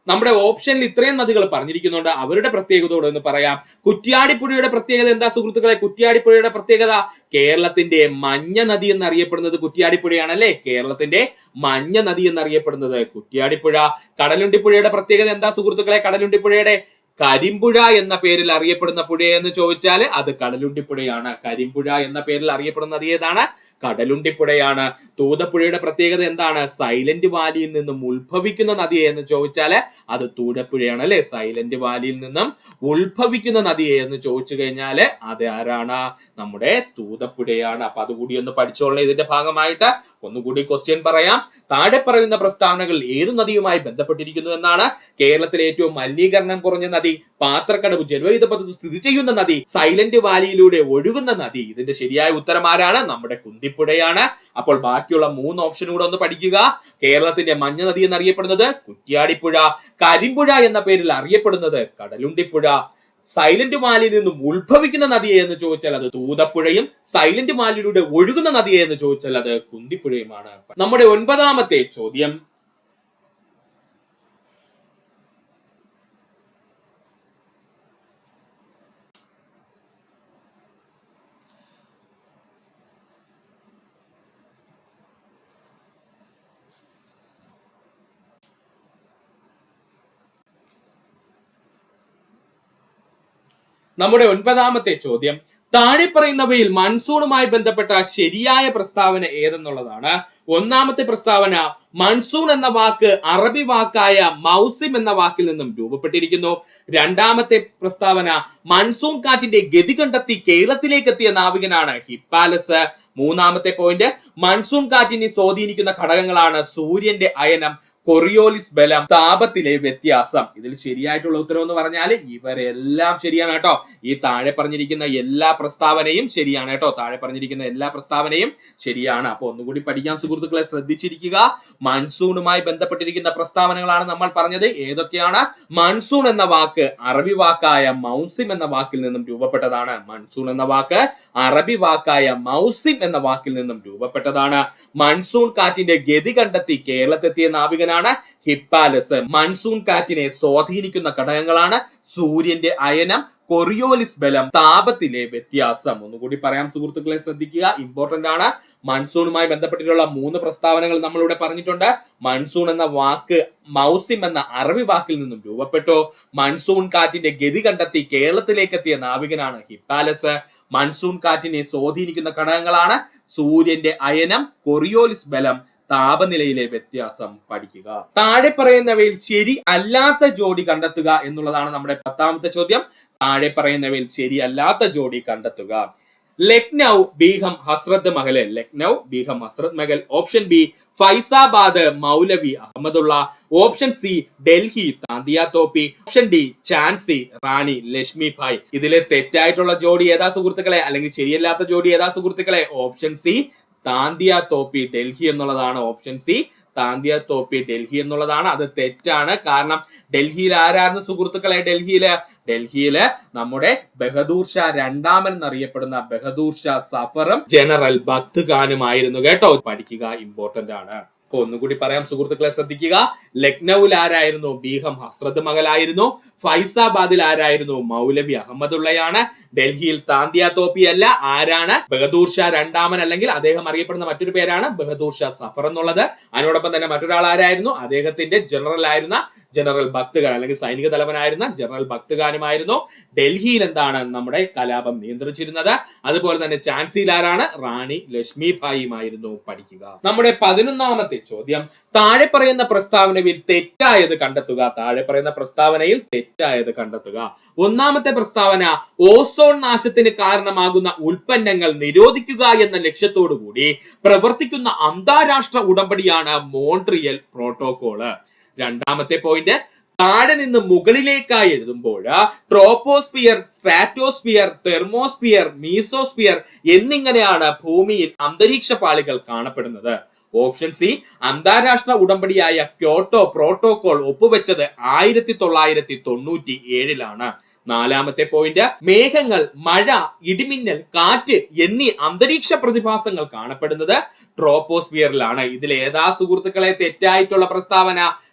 നമ്മുടെ ഓപ്ഷനിൽ ഇത്രയും നദികൾ പറഞ്ഞിരിക്കുന്നുണ്ട്. അവരുടെ പ്രത്യേകതയോട് എന്ന് പറയാം. കുറ്റ്യാടിപ്പുഴയുടെ പ്രത്യേകത എന്താ സുഹൃത്തുക്കളെ? കുറ്റ്യാടിപ്പുഴയുടെ പ്രത്യേകത, കേരളത്തിന്റെ മഞ്ഞ നദി എന്നറിയപ്പെടുന്നത് കുറ്റ്യാടിപ്പുഴയാണ്, അല്ലെ? കേരളത്തിന്റെ മഞ്ഞ നദി എന്നറിയപ്പെടുന്നത് കുറ്റ്യാടിപ്പുഴ. കടലുണ്ടിപ്പുഴയുടെ പ്രത്യേകത എന്താ സുഹൃത്തുക്കളെ? കടലുണ്ടിപ്പുഴയുടെ കരിമ്പുഴ എന്ന പേരിൽ അറിയപ്പെടുന്ന പുഴ എന്ന് ചോദിച്ചാൽ അത് കടലുണ്ടിപ്പുഴയാണ്. കരിമ്പുഴ എന്ന പേരിൽ അറിയപ്പെടുന്ന നദി ഏതാണ്? കടലുണ്ടിപ്പുഴയാണ്. തൂതപ്പുഴയുടെ പ്രത്യേകത എന്താണ്? സൈലന്റ് വാലിയിൽ നിന്നും ഉത്ഭവിക്കുന്ന നദി എന്ന് ചോദിച്ചാൽ അത് തൂതപ്പുഴയാണ്, അല്ലെ? സൈലന്റ് വാലിയിൽ നിന്നും ഉത്ഭവിക്കുന്ന നദി എന്ന് ചോദിച്ചു കഴിഞ്ഞാൽ അത് ആരാണ്? നമ്മുടെ തൂതപ്പുഴയാണ്. അപ്പൊ അതുകൂടി ഒന്ന് പഠിച്ചോളൂ. ഇതിന്റെ ഭാഗമായിട്ട് ഒന്നുകൂടി ക്വസ്റ്റ്യൻ പറയാം. താഴെ പറയുന്ന പ്രസ്താവനകൾ ഏതു നദിയുമായി ബന്ധപ്പെട്ടിരിക്കുന്നു എന്നാണ്. കേരളത്തിലെ ഏറ്റവും മലിനീകരണം കുറഞ്ഞ നദി, പാത്രക്കടവ് ജലവൈദ്യുത പദ്ധതി സ്ഥിതി ചെയ്യുന്ന നദി, സൈലന്റ് വാലിയിലൂടെ ഒഴുകുന്ന നദി. ഇതിന്റെ ശരിയായ ഉത്തരം ആരാണ്? നമ്മുടെ കുന്തിപ്പുഴയാണ്. അപ്പോൾ ബാക്കിയുള്ള 3 ഓപ്ഷൻ കൂടെ ഒന്ന് പഠിക്കുക. കേരളത്തിന്റെ മഞ്ഞ നദി എന്നറിയപ്പെടുന്നത് കുറ്റ്യാടിപ്പുഴ, കരിമ്പുഴ എന്ന പേരിൽ അറിയപ്പെടുന്നത് കടലുണ്ടിപ്പുഴ, സൈലന്റ് വാലിയിൽ നിന്നും ഉത്ഭവിക്കുന്ന നദിയെ എന്ന് ചോദിച്ചാൽ അത് തൂതപ്പുഴയും, സൈലന്റ് വാലിയിലൂടെ ഒഴുകുന്ന നദിയെ എന്ന് ചോദിച്ചാൽ അത് കുന്തിപ്പുഴയുമാണ്. നമ്മുടെ 9ാമത്തെ ചോദ്യം, നമ്മുടെ 9ാമത്തെ ചോദ്യം, താഴെ പറയുന്നവയിൽ മൺസൂണുമായി ബന്ധപ്പെട്ട ശരിയായ പ്രസ്താവന ഏതെന്നുള്ളതാണ്. ഒന്നാമത്തെ പ്രസ്താവന, മൺസൂൺ എന്ന വാക്ക് അറബി വാക്കായ മൗസിം എന്ന വാക്കിൽ നിന്നും രൂപപ്പെട്ടിരിക്കുന്നു. രണ്ടാമത്തെ പ്രസ്താവന, മൺസൂൺ കാറ്റിന്റെ ഗതി കണ്ടെത്തി കേരളത്തിലേക്ക് എത്തിയ നാവികനാണ് ഹിപ്പാലസ്. മൂന്നാമത്തെ പോയിന്റ്, മൺസൂൺ കാറ്റിനെ സ്വാധീനിക്കുന്ന ഘടകങ്ങളാണ് സൂര്യന്റെ അയനം, കൊറിയോലിസ് ബലം, താപത്തിലെ വ്യത്യാസം. ഇതിൽ ശരിയായിട്ടുള്ള ഉത്തരം എന്ന് പറഞ്ഞാൽ ഇവരെല്ലാം ശരിയാണ് കേട്ടോ. ഈ താഴെ പറഞ്ഞിരിക്കുന്ന എല്ലാ പ്രസ്താവനയും ശരിയാണ് കേട്ടോ. താഴെ പറഞ്ഞിരിക്കുന്ന എല്ലാ പ്രസ്താവനയും ശരിയാണ്. അപ്പൊ ഒന്നുകൂടി പഠിക്കാൻ സുഹൃത്തുക്കളെ ശ്രദ്ധിച്ചിരിക്കുക. മൺസൂണുമായി ബന്ധപ്പെട്ടിരിക്കുന്ന പ്രസ്താവനകളാണ് നമ്മൾ പറഞ്ഞത്. ഏതൊക്കെയാണ്? മൺസൂൺ എന്ന വാക്ക് അറബി വാക്കായ മൗസിം എന്ന വാക്കിൽ നിന്നും രൂപപ്പെട്ടതാണ്. മൺസൂൺ എന്ന വാക്ക് അറബി വാക്കായ മൗസിം എന്ന വാക്കിൽ നിന്നും രൂപപ്പെട്ടതാണ്. മൺസൂൺ കാറ്റിന്റെ ഗതി കണ്ടെത്തി കേരളത്തെത്തിയ നാവികനാണ് ഹിപ്പാലസ്. മൺസൂൺ കാറ്റിനെ സ്വാധീനിക്കുന്ന ഘടകങ്ങളാണ് സൂര്യന്റെ അയനം, കൊറിയോലിസ് ബലം, താപത്തിലെ വ്യത്യാസം. ഒന്നുകൂടി പറയാം സുഹൃത്തുക്കളെ, ശ്രദ്ധിക്കുക, ഇമ്പോർട്ടന്റ് ആണ്. മൺസൂണുമായി ബന്ധപ്പെട്ടിട്ടുള്ള 3 പ്രസ്താവനകൾ നമ്മളിവിടെ പറഞ്ഞിട്ടുണ്ട്. മൺസൂൺ എന്ന വാക്ക് മൗസിം എന്ന അറബി വാക്കിൽ നിന്നും രൂപപ്പെട്ടു. മൺസൂൺ കാറ്റിന്റെ ഗതി കണ്ടെത്തി കേരളത്തിലേക്ക് എത്തിയ നാവികനാണ് ഹിപ്പാലസ്. മൺസൂൺ കാറ്റിനെ സ്വാധീനിക്കുന്ന ഘടകങ്ങളാണ് സൂര്യന്റെ അയനം, കൊറിയോലിസ് ബലം, താപനിലയിലെ വ്യത്യാസം പഠിക്കുക. താഴെ പറയുന്നവയിൽ ശരി അല്ലാത്ത ജോഡി കണ്ടെത്തുക എന്നുള്ളതാണ് നമ്മുടെ 10ാമത്തെ ചോദ്യം. താഴെ പറയുന്നവയിൽ ശരിയല്ലാത്ത ജോഡി കണ്ടെത്തുക. Lucknow Begum Hazrat Mahal. Lucknow Begum Hazrat Mahal. Option B Faizabad Maulavi Ahmadullah. Option C Delhi Tantia Tope. Option D Jhansi Rani Lakshmi Bai. ഇതിലെ തെറ്റായിട്ടുള്ള ജോഡി ഏതാ സുഹൃത്തുക്കളെ, അല്ലെങ്കിൽ ശരിയല്ലാത്ത ജോഡി ഏതാ സുഹൃത്തുക്കളെ? ഓപ്ഷൻ സി താന്തിയ തോപ്പി ഡൽഹി എന്നുള്ളതാണ്. ഓപ്ഷൻ സി താന്തിയ തോപ്പി ഡൽഹി എന്നുള്ളതാണ്. അത് തെറ്റാണ്. കാരണം ഡൽഹിയിൽ ആരായിരുന്നു സുഹൃത്തുക്കളെ? ഡൽഹിയില് നമ്മുടെ ബഹദൂർ ഷാ രണ്ടാമൻ എന്നറിയപ്പെടുന്ന ബഹദൂർ ഷാ സഫറും ജനറൽ ബഖ്ത് ഖാനുമായിരുന്നു കേട്ടോ. പഠിക്കുക, ഇമ്പോർട്ടന്റ് ആണ്. അപ്പൊ ഒന്നുകൂടി പറയാം സുഹൃത്തുക്കളെ, ശ്രദ്ധിക്കുക. ലക്നൌവിൽ ആരായിരുന്നു? ബീഗം ഹസ്രത്ത് മഹൽ ആയിരുന്നു. ഫൈസാബാദിൽ ആരായിരുന്നു? മൗലവി അഹമ്മദുള്ളയാണ്. ഡൽഹിയിൽ താന്തിയ തോപ്പി അല്ല. ആരാണ്? ബഹദൂർ ഷാ രണ്ടാമൻ, അല്ലെങ്കിൽ അദ്ദേഹം അറിയപ്പെടുന്ന മറ്റൊരു പേരാണ് ബഹദൂർ ഷാ സഫർ എന്നുള്ളത്. അതിനോടൊപ്പം തന്നെ മറ്റൊരാൾ ആരായിരുന്നു? അദ്ദേഹത്തിന്റെ ജനറൽ ആയിരുന്ന ജനറൽ ബഖ്ത് ഖാൻ, അല്ലെങ്കിൽ സൈനിക തലവനായിരുന്ന ജനറൽ ബഖ്ത് ഖാനുമായിരുന്നു ഡൽഹിയിൽ എന്താണ് നമ്മുടെ കലാപം നിയന്ത്രിച്ചിരുന്നത്. അതുപോലെ തന്നെ ഝാൻസിയിൽ ആരാണ്? റാണി ലക്ഷ്മി ഭായിയുമായിരുന്നു. പഠിക്കുക. നമ്മുടെ 11ാമത്തെ ചോദ്യം, താഴെ പറയുന്ന പ്രസ്താവനയിൽ തെറ്റായത് കണ്ടെത്തുക. താഴെ പറയുന്ന പ്രസ്താവനയിൽ തെറ്റായത് കണ്ടെത്തുക. ഒന്നാമത്തെ പ്രസ്താവന, ഓസോൺ നാശത്തിന് കാരണമാകുന്ന ഉൽപ്പന്നങ്ങൾ നിരോധിക്കുക എന്ന ലക്ഷ്യത്തോടു കൂടി പ്രവർത്തിക്കുന്ന അന്താരാഷ്ട്ര ഉടമ്പടിയാണ് മോൺട്രിയൽ പ്രോട്ടോകോള്. രണ്ടാമത്തെ പോയിന്റ്, താഴെ നിന്ന് മുകളിലേക്കായി എഴുതുമ്പോൾ ട്രോപ്പോസ്ഫിയർ, സ്ട്രാറ്റോസ്ഫിയർ, തെർമോസ്ഫിയർ, മീസോസ്ഫിയർ എന്നിങ്ങനെയാണ് ഭൂമിയിൽ അന്തരീക്ഷ പാളികൾ കാണപ്പെടുന്നത്. ഓപ്ഷൻ സി, അന്താരാഷ്ട്ര ഉടമ്പടിയായ ക്യോട്ടോ പ്രോട്ടോകോൾ ഒപ്പുവെച്ചത് 1997 നാലാമത്തെ പോയിന്റ്, മേഘങ്ങൾ, മഴ, ഇടിമിന്നൽ, കാറ്റ് എന്നീ അന്തരീക്ഷ പ്രതിഭാസങ്ങൾ കാണപ്പെടുന്നത് ട്രോപ്പോസ്ഫിയറിലാണ്. ഇതിൽ ഏതാ സുഹൃത്തുക്കളെ തെറ്റായിട്ടുള്ള പ്രസ്താവന?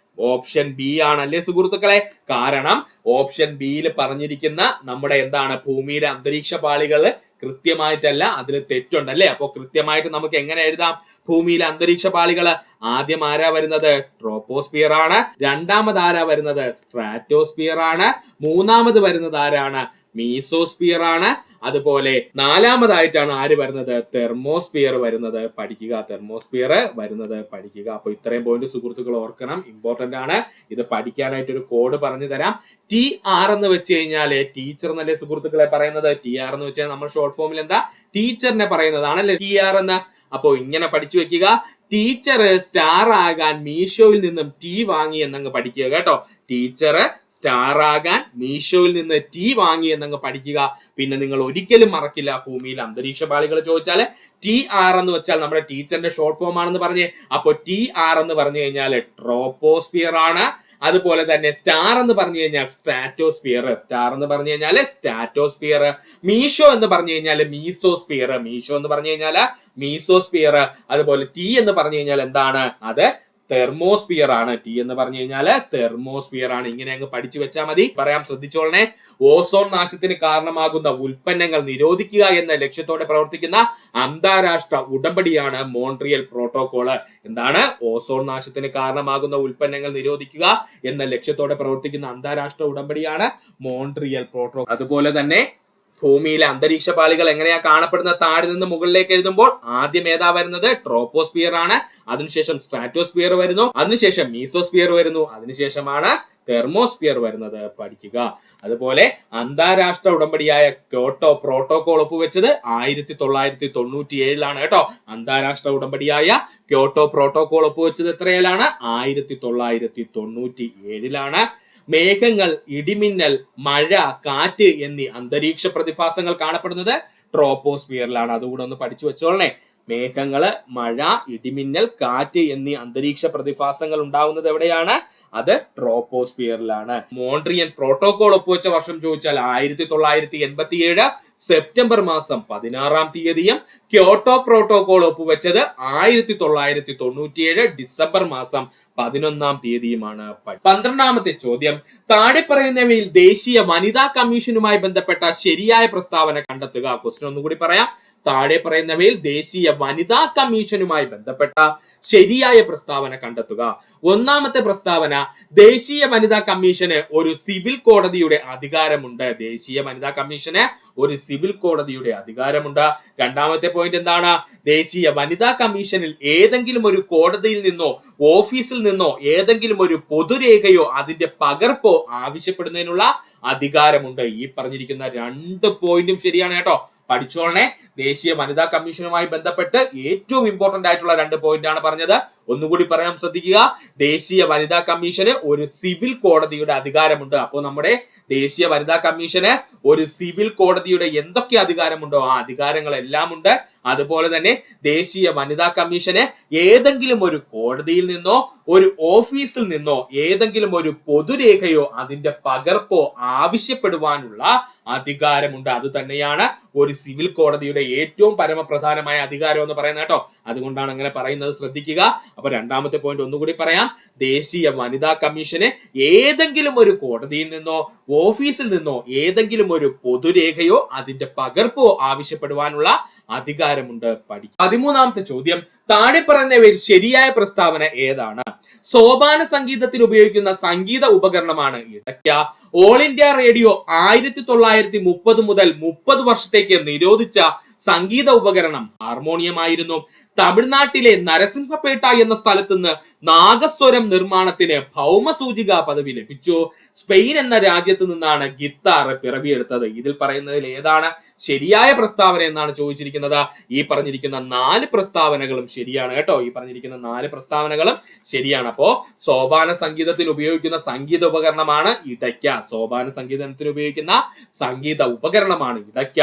ഓപ്ഷൻ ബി ആണ് അല്ലേ സുഹൃത്തുക്കളെ? കാരണം ഓപ്ഷൻ ബിയിൽ പറഞ്ഞിരിക്കുന്ന നമ്മുടെ എന്താണ് ഭൂമിയിലെ അന്തരീക്ഷ പാളികള് കൃത്യമായിട്ടല്ല, അതിൽ തെറ്റുണ്ടല്ലേ. അപ്പോൾ കൃത്യമായിട്ട് നമുക്ക് എങ്ങനെ എഴുതാം ഭൂമിയിലെ അന്തരീക്ഷ പാളികള്? ആദ്യം ആരാ വരുന്നത്? ട്രോപ്പോസ്ഫിയർ ആണ്. രണ്ടാമത് ആരാ വരുന്നത്? സ്ട്രാറ്റോസ്ഫിയർ ആണ്. മൂന്നാമത് വരുന്നത് ആരാണ്? മീസോസ്ഫിയർ ആണ്. അതുപോലെ നാലാമതായിട്ടാണ് ആര് വരുന്നത്? തെർമോസ്ഫിയർ വരുന്നത്. പഠിക്കുക, തെർമോസ്ഫിയർ വരുന്നത് പഠിക്കുക. അപ്പൊ ഇത്രയും പോയിന്റ് സുഹൃത്തുക്കൾ ഓർക്കണം, ഇമ്പോർട്ടന്റ് ആണ്. ഇത് പഠിക്കാനായിട്ട് ഒരു കോഡ് പറഞ്ഞു തരാം. TR എന്ന് വെച്ച് കഴിഞ്ഞാല് ടീച്ചർ എന്നല്ലേ സുഹൃത്തുക്കളെ പറയുന്നത്? TR എന്ന് വെച്ചാൽ നമ്മൾ ഷോർട്ട് ഫോമിൽ എന്താ ടീച്ചറിനെ പറയുന്നതാണല്ലേ TR എന്ന്. അപ്പോ ഇങ്ങനെ പഠിച്ചു വെക്കുക. ടീച്ചർ സ്റ്റാർ ആകാൻ മീഷോയിൽ നിന്നും T വാങ്ങി എന്നങ്ങ് പഠിക്കുക കേട്ടോ. ടീച്ചർ സ്റ്റാർ ആകാൻ മീഷോയിൽ നിന്ന് T വാങ്ങി എന്നങ്ങ് പഠിക്കുക. പിന്നെ നിങ്ങൾ ഒരിക്കലും മറക്കില്ല, ഭൂമിയിൽ അന്തരീക്ഷ പാളികൾ ചോദിച്ചാൽ TR എന്ന് വെച്ചാൽ നമ്മുടെ ടീച്ചറിന്റെ ഷോർട്ട് ഫോം ആണെന്ന് പറഞ്ഞേ. അപ്പൊ TR എന്ന് പറഞ്ഞു കഴിഞ്ഞാൽ ട്രോപ്പോസ്ഫിയർ ആണ്. അതുപോലെ തന്നെ സ്റ്റാർ എന്ന് പറഞ്ഞു കഴിഞ്ഞാൽ സ്ട്രാറ്റോസ്ഫിയർ, സ്റ്റാർ എന്ന് പറഞ്ഞു കഴിഞ്ഞാൽ സ്ട്രാറ്റോസ്ഫിയർ. മീഷോ എന്ന് പറഞ്ഞു കഴിഞ്ഞാൽ മീസോസ്ഫിയർ, മീഷോ എന്ന് പറഞ്ഞു കഴിഞ്ഞാൽ മീസോസ്ഫിയർ. അതുപോലെ T എന്ന് പറഞ്ഞു കഴിഞ്ഞാൽ എന്താണ്? അത് തെർമോസ്ഫിയർ ആണ്. T എന്ന് പറഞ്ഞു കഴിഞ്ഞാൽ തെർമോസ്ഫിയർ ആണ്. ഇങ്ങനെ അങ്ങ് പഠിച്ചു വെച്ചാൽ മതി. പറയാം, ശ്രദ്ധിച്ചോളണേ. ഓസോൺ നാശത്തിന് കാരണമാകുന്ന ഉൽപ്പന്നങ്ങൾ നിരോധിക്കുക എന്ന ലക്ഷ്യത്തോടെ പ്രവർത്തിക്കുന്ന അന്താരാഷ്ട്ര ഉടമ്പടിയാണ് മോൺട്രിയൽ പ്രോട്ടോകോള്. എന്താണ്? ഓസോൺ നാശത്തിന് കാരണമാകുന്ന ഉൽപ്പന്നങ്ങൾ നിരോധിക്കുക എന്ന ലക്ഷ്യത്തോടെ പ്രവർത്തിക്കുന്ന അന്താരാഷ്ട്ര ഉടമ്പടിയാണ് മോൺട്രിയൽ പ്രോട്ടോകോൾ. അതുപോലെ തന്നെ ഭൂമിയിലെ അന്തരീക്ഷ പാളികൾ എങ്ങനെയാ കാണപ്പെടുന്നത്? താഴെ നിന്ന് മുകളിലേക്ക് എഴുതുമ്പോൾ ആദ്യം ഏതാ വരുന്നത്? ട്രോപ്പോസ്ഫിയർ ആണ്. അതിനുശേഷം സ്ട്രാറ്റോസ്ഫിയർ വരുന്നു, അതിനുശേഷം മീസോസ്ഫിയർ വരുന്നു, അതിനുശേഷമാണ് തെർമോസ്ഫിയർ വരുന്നത്. പഠിക്കുക. അതുപോലെ അന്താരാഷ്ട്ര ഉടമ്പടിയായ ക്യോട്ടോ പ്രോട്ടോകോൾ ഒപ്പുവെച്ചത് 1997 കേട്ടോ. അന്താരാഷ്ട്ര ഉടമ്പടിയായ ക്യോട്ടോ പ്രോട്ടോകോൾ ഒപ്പുവെച്ചത് എത്രയിലാണ്? 1997. മേഘങ്ങൾ, ഇടിമിന്നൽ, മഴ, കാറ്റ് എന്നീ അന്തരീക്ഷ പ്രതിഭാസങ്ങൾ കാണപ്പെടുന്നത് ട്രോപ്പോസ്ഫിയറിലാണ്. അതുകൂടെ ഒന്ന് പഠിച്ചു വെച്ചോളണേ. മേഘങ്ങള്, മഴ, ഇടിമിന്നൽ, കാറ്റ് എന്നീ അന്തരീക്ഷ പ്രതിഭാസങ്ങൾ ഉണ്ടാവുന്നത് എവിടെയാണ്? അത് ട്രോപ്പോസ്ഫിയറിലാണ്. മോൺട്രിയൽ പ്രോട്ടോകോൾ ഒപ്പുവെച്ച വർഷം ചോദിച്ചാൽ 1987 സെപ്റ്റംബർ മാസം 16-ാം തീയതിയും ക്യോട്ടോ പ്രോട്ടോകോൾ ഒപ്പുവെച്ചത് 1997 ഡിസംബർ മാസം 11-ാം തീയതിയുമാണ്. 12ാമത്തെ ചോദ്യം, താഴെ പറയുന്നവയിൽ ദേശീയ വനിതാ കമ്മീഷനുമായി ബന്ധപ്പെട്ട ശരിയായ പ്രസ്താവന കണ്ടെത്തുക. ക്വസ്റ്റ്യൻ ഒന്നുകൂടി പറയാം. താഴെ പറയുന്നവയിൽ ദേശീയ വനിതാ കമ്മീഷനുമായി ബന്ധപ്പെട്ട ശരിയായ പ്രസ്താവന കണ്ടെത്തുക. ഒന്നാമത്തെ പ്രസ്താവന, ദേശീയ വനിതാ കമ്മീഷന് ഒരു സിവിൽ കോടതിയുടെ അധികാരമുണ്ട്. ദേശീയ വനിതാ കമ്മീഷന് ഒരു സിവിൽ കോടതിയുടെ അധികാരമുണ്ട്. രണ്ടാമത്തെ പോയിന്റ് എന്താണ്? ദേശീയ വനിതാ കമ്മീഷനിൽ ഏതെങ്കിലും ഒരു കോടതിയിൽ നിന്നോ ഓഫീസിൽ നിന്നോ ഏതെങ്കിലും ഒരു പൊതുരേഖയോ അതിന്റെ പകർപ്പോ ആവശ്യപ്പെടുന്നതിനുള്ള അധികാരമുണ്ട്. ഈ പറഞ്ഞിരിക്കുന്ന 2 പോയിന്റും ശരിയാണ് കേട്ടോ. പഠിച്ചോളണേ. ദേശീയ വനിതാ കമ്മീഷനുമായി ബന്ധപ്പെട്ട് ഏറ്റവും ഇമ്പോർട്ടന്റ് ആയിട്ടുള്ള 2 പോയിന്റ് ആണ് പറഞ്ഞത്. ഒന്നുകൂടി പറയാൻ ശ്രദ്ധിക്കുക. ദേശീയ വനിതാ കമ്മീഷന് ഒരു സിവിൽ കോടതിയുടെ അധികാരമുണ്ട്. അപ്പോൾ നമ്മുടെ ദേശീയ വനിതാ കമ്മീഷന് ഒരു സിവിൽ കോടതിയുടെ എന്തൊക്കെ അധികാരമുണ്ടോ ആ അധികാരങ്ങളെല്ലാം ഉണ്ട്. അതുപോലെ തന്നെ ദേശീയ വനിതാ കമ്മീഷന് ഏതെങ്കിലും ഒരു കോടതിയിൽ നിന്നോ ഒരു ഓഫീസിൽ നിന്നോ ഏതെങ്കിലും ഒരു പൊതുരേഖയോ അതിന്റെ പകർപ്പോ ആവശ്യപ്പെടുവാനുള്ള അധികാരമുണ്ട്. അത് തന്നെയാണ് ഒരു സിവിൽ കോടതിയുടെ ഏറ്റവും പരമപ്രധാനമായ അധികാരം എന്ന് പറയുന്നത് കേട്ടോ. അതുകൊണ്ടാണ് അങ്ങനെ പറയുന്നത്, ശ്രദ്ധിക്കുക. അപ്പൊ രണ്ടാമത്തെ പോയിന്റ് ഒന്നുകൂടി പറയാം. ദേശീയ വനിതാ കമ്മീഷന് ഏതെങ്കിലും ഒരു കോടതിയിൽ നിന്നോ ഓഫീസിൽ നിന്നോ ഏതെങ്കിലും ഒരു പൊതുരേഖയോ അതിന്റെ പകർപ്പോ ആവശ്യപ്പെടുവാനുള്ള അധികാരമുണ്ട്. പഠിക്കും. 13ാമത്തെ ചോദ്യം, താഴെ പറയുന്നവയിൽ ശരിയായ പ്രസ്താവന ഏതാണ്? സോപാന സംഗീതത്തിൽ ഉപയോഗിക്കുന്ന സംഗീത ഉപകരണമാണ് ഇടയ്ക്ക. ഓൾ ഇന്ത്യ റേഡിയോ 1930 മുതൽ 30 വർഷത്തേക്ക് നിരോധിച്ച സംഗീത ഉപകരണം ഹാർമോണിയം ആയിരുന്നു. തമിഴ്നാട്ടിലെ നരസിംഹപേട്ട എന്ന സ്ഥലത്ത് നിന്ന് നാഗസ്വരം നിർമ്മാണത്തിന് ഭൗമസൂചിക പദവി ലഭിച്ചു. സ്പെയിൻ എന്ന രാജ്യത്ത് നിന്നാണ് ഗിത്താർ പിറവിയെടുത്തത്. ഇതിൽ പറയുന്നതിൽ ഏതാണ് ശരിയായ പ്രസ്താവന എന്നാണ് ചോദിച്ചിരിക്കുന്നത്. ഈ പറഞ്ഞിരിക്കുന്ന 4 പ്രസ്താവനകളും ശരിയാണ് കേട്ടോ. ഈ പറഞ്ഞിരിക്കുന്ന 4 പ്രസ്താവനകളും ശരിയാണ്. അപ്പോ സോപാന സംഗീതത്തിൽ ഉപയോഗിക്കുന്ന സംഗീത ഉപകരണമാണ് ഇടയ്ക്ക. സോപാന സംഗീതത്തിൽ ഉപയോഗിക്കുന്ന സംഗീത ഉപകരണമാണ് ഇടയ്ക്ക.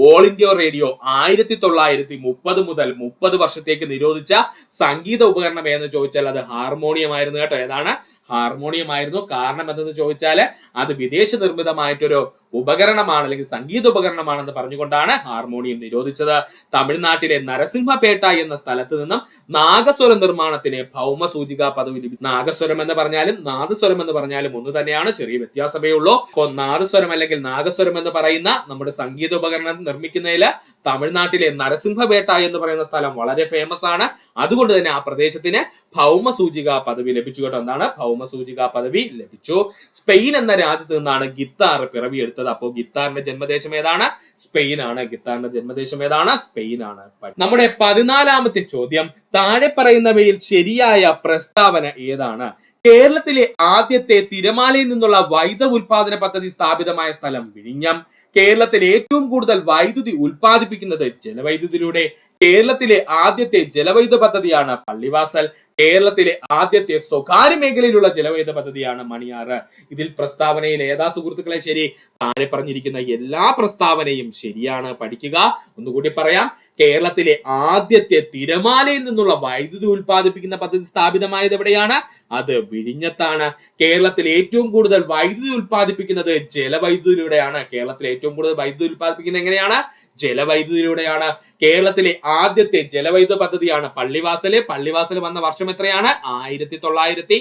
ഓൾ ഇന്ത്യ റേഡിയോ 1930 മുതൽ 30 വർഷത്തേക്ക് നിരോധിച്ച സംഗീത ഉപകരണം എന്ന് ചോദിച്ചാൽ അത് ഹാർമോണിയം ആയിരുന്നു കേട്ടോ. ഏതാണ്? ഹാർമോണിയം ആയിരുന്നു. കാരണം എന്തെന്ന് ചോദിച്ചാല് അത് വിദേശ നിർമ്മിതമായിട്ടൊരു ഉപകരണമാണ് അല്ലെങ്കിൽ സംഗീത ഉപകരണമാണെന്ന് പറഞ്ഞുകൊണ്ടാണ് ഹാർമോണിയം നിരോധിച്ചത്. തമിഴ്നാട്ടിലെ നരസിംഹപേട്ട എന്ന സ്ഥലത്ത് നിന്നും നാഗസ്വരം നിർമ്മാണത്തിന് ഭൗമസൂചിക പദവി ലഭിച്ചു. നാഗസ്വരം എന്ന് പറഞ്ഞാലും നാദസ്വരം എന്ന് പറഞ്ഞാലും ഒന്ന് തന്നെയാണ്, ചെറിയ വ്യത്യാസമേ ഉള്ളൂ. അപ്പോൾ നാദസ്വരം അല്ലെങ്കിൽ നാഗസ്വരം എന്ന് പറയുന്ന നമ്മുടെ സംഗീത ഉപകരണം നിർമ്മിക്കുന്നതിൽ തമിഴ്നാട്ടിലെ നരസിംഹപേട്ട എന്ന് പറയുന്ന സ്ഥലം വളരെ ഫേമസ് ആണ്. അതുകൊണ്ട് തന്നെ ആ പ്രദേശത്തിന് ഭൗമസൂചിക പദവി ലഭിച്ചു കേട്ടോ. എന്താണ്? ഭൗമസൂചിക പദവി ലഭിച്ചു. സ്പെയിൻ എന്ന രാജ്യത്ത് നിന്നാണ് ഗിത്താർ പിറവിയെടുത്തത്. അപ്പോൾ ഗിത്താറിന്റെ ജന്മദേശം ഏതാണ്? സ്പെയിൻ ആണ്. ഗിത്താറിന്റെ ജന്മദേശം ഏതാണ്? സ്പെയിൻ ആണ്. നമ്മുടെ 14ാമത്തെ ചോദ്യം, താഴെ പറയുന്നവയിൽ ശരിയായ പ്രസ്താവന ഏതാണ്? കേരളത്തിലെ ആദ്യത്തെ തിരമാലയിൽ നിന്നുള്ള വൈദ്യുത ഉൽപാദന പദ്ധതി സ്ഥാപിതമായ സ്ഥലം വിഴിഞ്ഞം. കേരളത്തിൽ ഏറ്റവും കൂടുതൽ വൈദ്യുതി ഉൽപ്പാദിപ്പിക്കുന്നത് ജലവൈദ്യുതിയിലൂടെ. കേരളത്തിലെ ആദ്യത്തെ ജലവൈദ്യുത പദ്ധതിയാണ് പള്ളിവാസൽ. കേരളത്തിലെ ആദ്യത്തെ സ്വകാര്യ മേഖലയിലുള്ള ജലവൈദ്യുത പദ്ധതിയാണ് മണിയാറ്. ഇതിൽ പ്രസ്താവനയിൽ ഏതാ സുഹൃത്തുക്കളെ ശരി? താഴെ പറഞ്ഞിരിക്കുന്ന എല്ലാ പ്രസ്താവനയും ശരിയാണ്. പഠിക്കുക. ഒന്നുകൂടി പറയാം. കേരളത്തിലെ ആദ്യത്തെ തിരമാലയിൽ നിന്നുള്ള വൈദ്യുതി ഉൽപ്പാദിപ്പിക്കുന്ന പദ്ധതി സ്ഥാപിതമായത് എവിടെയാണ്? അത് വിഴിഞ്ഞത്താണ്. കേരളത്തിൽ ഏറ്റവും കൂടുതൽ വൈദ്യുതി ഉൽപ്പാദിപ്പിക്കുന്നത് ജലവൈദ്യുതിയിലൂടെയാണ്. കേരളത്തിൽ ഏറ്റവും കൂടുതൽ വൈദ്യുതി ഉൽപ്പാദിപ്പിക്കുന്നത് എങ്ങനെയാണ്? ജലവൈദ്യുതിയിലൂടെയാണ്. കേരളത്തിലെ ആദ്യത്തെ ജലവൈദ്യുത പദ്ധതിയാണ് പള്ളിവാസല്. പള്ളിവാസൽ വന്ന വർഷം എത്രയാണ്? 1940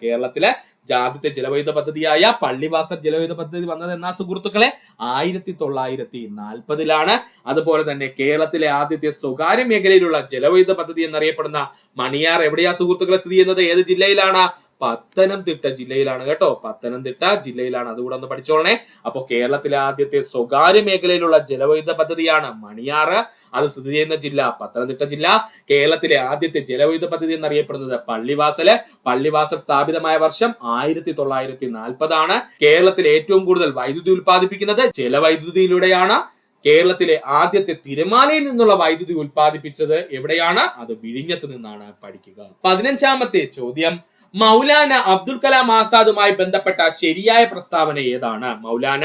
കേരളത്തിലെ ആദ്യത്തെ ജലവൈദ്യുത പദ്ധതിയായ പള്ളിവാസൽ ജലവൈദ്യുത പദ്ധതി വന്നത് എന്നാ സുഹൃത്തുക്കളെ? 1940 അതുപോലെ തന്നെ കേരളത്തിലെ ആദ്യത്തെ സ്വകാര്യ മേഖലയിലുള്ള ജലവൈദ്യുത പദ്ധതി എന്നറിയപ്പെടുന്ന മണിയാർ എവിടെയാ സുഹൃത്തുക്കളെ സ്ഥിതി ചെയ്യുന്നത്? ഏത് ജില്ലയിലാണ്? പത്തനംതിട്ട ജില്ലയിലാണ് കേട്ടോ. പത്തനംതിട്ട ജില്ലയിലാണ്, അതുകൂടെ ഒന്ന് പഠിച്ചോളണേ. അപ്പൊ കേരളത്തിലെ ആദ്യത്തെ സ്വകാര്യ മേഖലയിലുള്ള ജലവൈദ്യുത പദ്ധതിയാണ് മണിയാറ്. അത് സ്ഥിതി ചെയ്യുന്ന ജില്ല പത്തനംതിട്ട ജില്ല. കേരളത്തിലെ ആദ്യത്തെ ജലവൈദ്യുത പദ്ധതി എന്നറിയപ്പെടുന്നത് പള്ളിവാസൽ സ്ഥാപിതമായ വർഷം 1940 കേരളത്തിൽ ഏറ്റവും കൂടുതൽ വൈദ്യുതി ഉൽപ്പാദിപ്പിക്കുന്നത് ജലവൈദ്യുതിയിലൂടെയാണ്. കേരളത്തിലെ ആദ്യത്തെ തിരമാലയിൽ നിന്നുള്ള വൈദ്യുതി ഉൽപ്പാദിപ്പിച്ചത് എവിടെയാണ്? അത് വിഴിഞ്ഞത്ത് നിന്നാണ്. പഠിക്കുക. 15ാമത്തെ ചോദ്യം, മൗലാന അബ്ദുൽ കലാം ആസാദുമായി ബന്ധപ്പെട്ട ശരിയായ പ്രസ്താവന ഏതാണ്? മൗലാന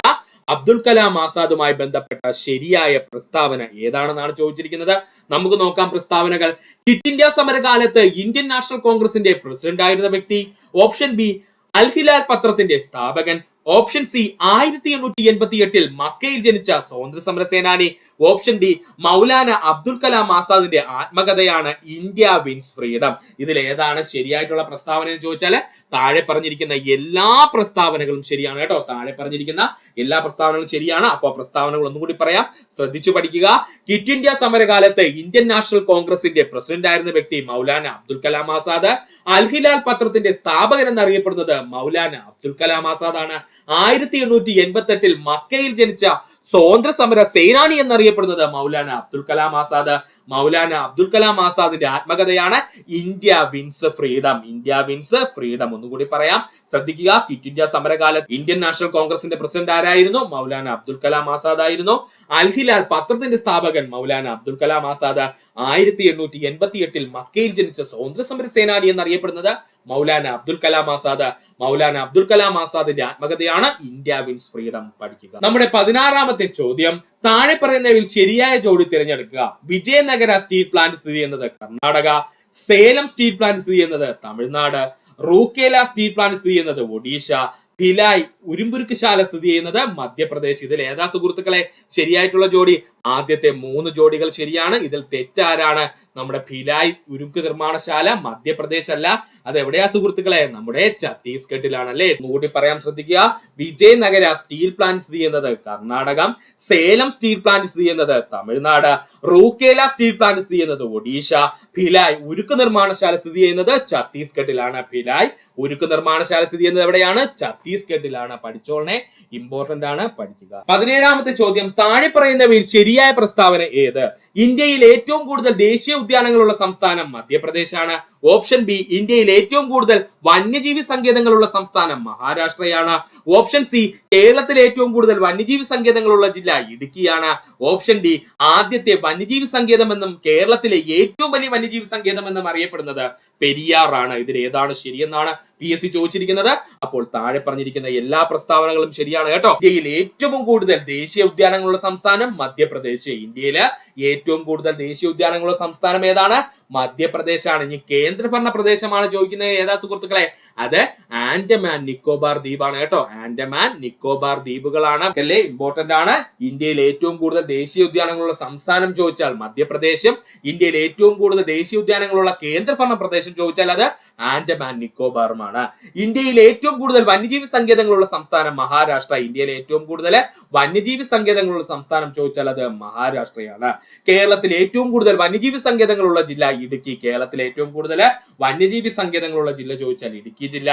അബ്ദുൽ കലാം ആസാദുമായി ബന്ധപ്പെട്ട ശരിയായ പ്രസ്താവന ഏതാണെന്നാണ് ചോദിച്ചിരിക്കുന്നത്. നമുക്ക് നോക്കാം പ്രസ്താവനകൾ. ക്വിറ്റ് ഇന്ത്യ സമരകാലത്ത് ഇന്ത്യൻ നാഷണൽ കോൺഗ്രസിന്റെ പ്രസിഡന്റ് ആയിരുന്ന വ്യക്തി. ഓപ്ഷൻ ബി, അൽ ഹിലാൽ പത്രത്തിന്റെ സ്ഥാപകൻ. ഓപ്ഷൻ സി, 1888 മക്കയിൽ ജനിച്ച സ്വാതന്ത്ര്യ സമര സേനാനി. ഓപ്ഷൻ ഡി, മൗലാന അബ്ദുൽ കലാം ആസാദിന്റെ ആത്മകഥയാണ് ഇന്ത്യ വിൻസ് ഫ്രീഡം. ഇതിൽ ഏതാണ് ശരിയായിട്ടുള്ള പ്രസ്താവന എന്ന് ചോദിച്ചാൽ താഴെ പറഞ്ഞിരിക്കുന്ന എല്ലാ പ്രസ്താവനകളും ശരിയാണ് കേട്ടോ. താഴെ പറഞ്ഞിരിക്കുന്ന എല്ലാ പ്രസ്താവനകളും ശരിയാണ്. അപ്പോൾ പ്രസ്താവനകൾ ഒന്നും കൂടി പറയാം, ശ്രദ്ധിച്ചു പഠിക്കുക. ക്വിറ്റ് ഇന്ത്യ സമരകാലത്ത് ഇന്ത്യൻ നാഷണൽ കോൺഗ്രസിന്റെ പ്രസിഡന്റ് ആയിരുന്ന വ്യക്തി മൗലാന അബ്ദുൽ കലാം ആസാദ്. അൽ ഹിലാൽ പത്രത്തിന്റെ സ്ഥാപകൻ എന്നറിയപ്പെടുന്നത് മൗലാന അബ്ദുൽ കലാം ആസാദ് ആണ്. 1888 മക്കയിൽ ജനിച്ച സ്വാതന്ത്ര്യ സമര സേനാനി എന്നറിയപ്പെടുന്നത് മൗലാന അബ്ദുൽ കലാം ആസാദ്. മൗലാന അബ്ദുൽ കലാം ആസാദിന്റെ ആത്മകഥയാണ് India wins freedom. India wins freedom. ഒന്നുകൂടി പറയാം, ശ്രദ്ധിക്കുക. ക്വിറ്റ് ഇന്ത്യ സമരകാലത്ത് ഇന്ത്യൻ നാഷണൽ കോൺഗ്രസിന്റെ പ്രസിഡന്റ് ആരായിരുന്നു? മൗലാന അബ്ദുൽ കലാം ആസാദ് ആയിരുന്നു. അൽ ഹിലാൽ പത്രത്തിന്റെ സ്ഥാപകൻ മൗലാന അബ്ദുൽ കലാം ആസാദ്. 1888 മക്കയിൽ ജനിച്ച സ്വാതന്ത്ര്യ സമര സേനാനി എന്നറിയപ്പെടുന്നത് മൗലാന അബ്ദുൽ കലാം ആസാദ്. മൗലാന അബ്ദുൽ കലാം ആസാദിന്റെ ആത്മകഥയാണ് ഇന്ത്യ വിൻസ് ഫ്രീഡം. പഠിക്കുക. നമ്മുടെ 16ാമത്തെ ചോദ്യം, താഴെ പറയുന്നവയിൽ ശരിയായ ജോഡി തിരഞ്ഞെടുക്കുക. വിജയനഗര സ്റ്റീൽ പ്ലാന്റ് സ്ഥിതി ചെയ്യുന്നത് കർണാടക. സേലം സ്റ്റീൽ പ്ലാന്റ് സ്ഥിതി ചെയ്യുന്നത് തമിഴ്നാട്. റൂർക്കേല സ്റ്റീൽ പ്ലാന്റ് സ്ഥിതി ചെയ്യുന്നത് ഒഡീഷ. ഭിലായ് ഉരുമ്പുരുക്കുശാല സ്ഥിതി ചെയ്യുന്നത് മധ്യപ്രദേശ്. ഇതിൽ ഏതാ സുഹൃത്തുക്കളെ ശരിയായിട്ടുള്ള ജോഡി? ആദ്യത്തെ 3 ജോഡികൾ ശരിയാണ്. ഇതിൽ തെറ്റാരാണ്? നമ്മുടെ ഭിലായ് ഉരുക്ക് നിർമ്മാണശാല മധ്യപ്രദേശ് അല്ല, അത് എവിടെയാ സുഹൃത്തുക്കളെ? നമ്മുടെ ഛത്തീസ്ഗഡിലാണ് അല്ലേ. കൂടി പറയാൻ ശ്രദ്ധിക്കുക. വിജയനഗര സ്റ്റീൽ പ്ലാന്റ് സ്ഥിതി ചെയ്യുന്നത് കർണാടകം. സേലം സ്റ്റീൽ പ്ലാന്റ് സ്ഥിതി ചെയ്യുന്നത് തമിഴ്നാട്. റൂർക്കേല സ്റ്റീൽ പ്ലാന്റ് സ്ഥിതി ചെയ്യുന്നത് ഒഡീഷ. ഭിലായ് ഉരുക്ക് നിർമ്മാണശാല സ്ഥിതി ചെയ്യുന്നത് ഛത്തീസ്ഗഡിലാണ്. ഭിലായ് ഉരുക്ക് നിർമ്മാണശാല സ്ഥിതി ചെയ്യുന്നത് എവിടെയാണ്? ഛത്തീസ്ഗഡിലാണ്. പഠിച്ചോളനെ, ഇമ്പോർട്ടന്റ് ആണ്, പഠിക്കുക. 17ാമത്തെ ചോദ്യം, താഴെ പറയുന്നവയിൽ ശരിയായ പ്രസ്താവന ഏത്? ഇന്ത്യയിൽ ഏറ്റവും കൂടുതൽ ദേശീയ ഉദ്യാനങ്ങളുള്ള സംസ്ഥാനം മധ്യപ്രദേശാണ്. ഓപ്ഷൻ ബി, ഇന്ത്യയിൽ ഏറ്റവും കൂടുതൽ വന്യജീവി സങ്കേതങ്ങളുള്ള സംസ്ഥാനം മഹാരാഷ്ട്രയാണ്. ഓപ്ഷൻ സി, കേരളത്തിൽ ഏറ്റവും കൂടുതൽ വന്യജീവി സങ്കേതങ്ങളുള്ള ജില്ല ഇടുക്കിയാണ്. ഓപ്ഷൻ ഡി, ആദ്യത്തെ വന്യജീവി സങ്കേതം എന്നും കേരളത്തിലെ ഏറ്റവും വലിയ വന്യജീവി സങ്കേതം എന്നും അറിയപ്പെടുന്നത് പെരിയാറാണ്. ഇതിൽ ഏതാണ് ശരിയെന്നാണ് PSC ചോദിച്ചിരിക്കുന്നത്. അപ്പോൾ താഴെ പറഞ്ഞിരിക്കുന്ന എല്ലാ പ്രസ്താവനകളും ശരിയാണ് കേട്ടോ. ഇന്ത്യയിൽ ഏറ്റവും കൂടുതൽ ദേശീയ ഉദ്യാനങ്ങളുള്ള സംസ്ഥാനം മധ്യപ്രദേശ്. ഇന്ത്യയില് ഏറ്റവും കൂടുതൽ ദേശീയ ഉദ്യാനങ്ങളുള്ള സംസ്ഥാനം ഏതാണ്? മധ്യപ്രദേശാണ്. ഇനി കേന്ദ്രഭരണ പ്രദേശമാണ് ചോദിക്കുന്നത് ഏതാ സുഹൃത്തുക്കളെ? അത് ആൻഡമാൻ നിക്കോബാർ ദ്വീപാണ് കേട്ടോ. ആൻഡമാൻ നിക്കോബാർ ദ്വീപുകളാണ് അല്ലേ, ഇമ്പോർട്ടന്റ് ആണ്. ഇന്ത്യയിൽ ഏറ്റവും കൂടുതൽ ദേശീയ ഉദ്യാനങ്ങളുള്ള സംസ്ഥാനം ചോദിച്ചാൽ മധ്യപ്രദേശും, ഇന്ത്യയിൽ ഏറ്റവും കൂടുതൽ ദേശീയ ഉദ്യാനങ്ങളുള്ള കേന്ദ്രഭരണ പ്രദേശം ചോദിച്ചാൽ അത് ആൻഡമാൻ നിക്കോബാറുമാണ്. ഇന്ത്യയിൽ ഏറ്റവും കൂടുതൽ വന്യജീവി സങ്കേതങ്ങളുള്ള സംസ്ഥാനം മഹാരാഷ്ട്ര. ഇന്ത്യയിൽ ഏറ്റവും കൂടുതൽ വന്യജീവി സങ്കേതങ്ങളുള്ള സംസ്ഥാനം ചോദിച്ചാൽ അത് മഹാരാഷ്ട്രയാണ്. കേരളത്തിൽ ഏറ്റവും കൂടുതൽ വന്യജീവി സങ്കേതങ്ങളുള്ള ജില്ല ഇടുക്കി. കേരളത്തിൽ ഏറ്റവും കൂടുതൽ വന്യജീവി സങ്കേതങ്ങളുള്ള ജില്ല ചോദിച്ചാൽ ഇടുക്കി ജില്ല.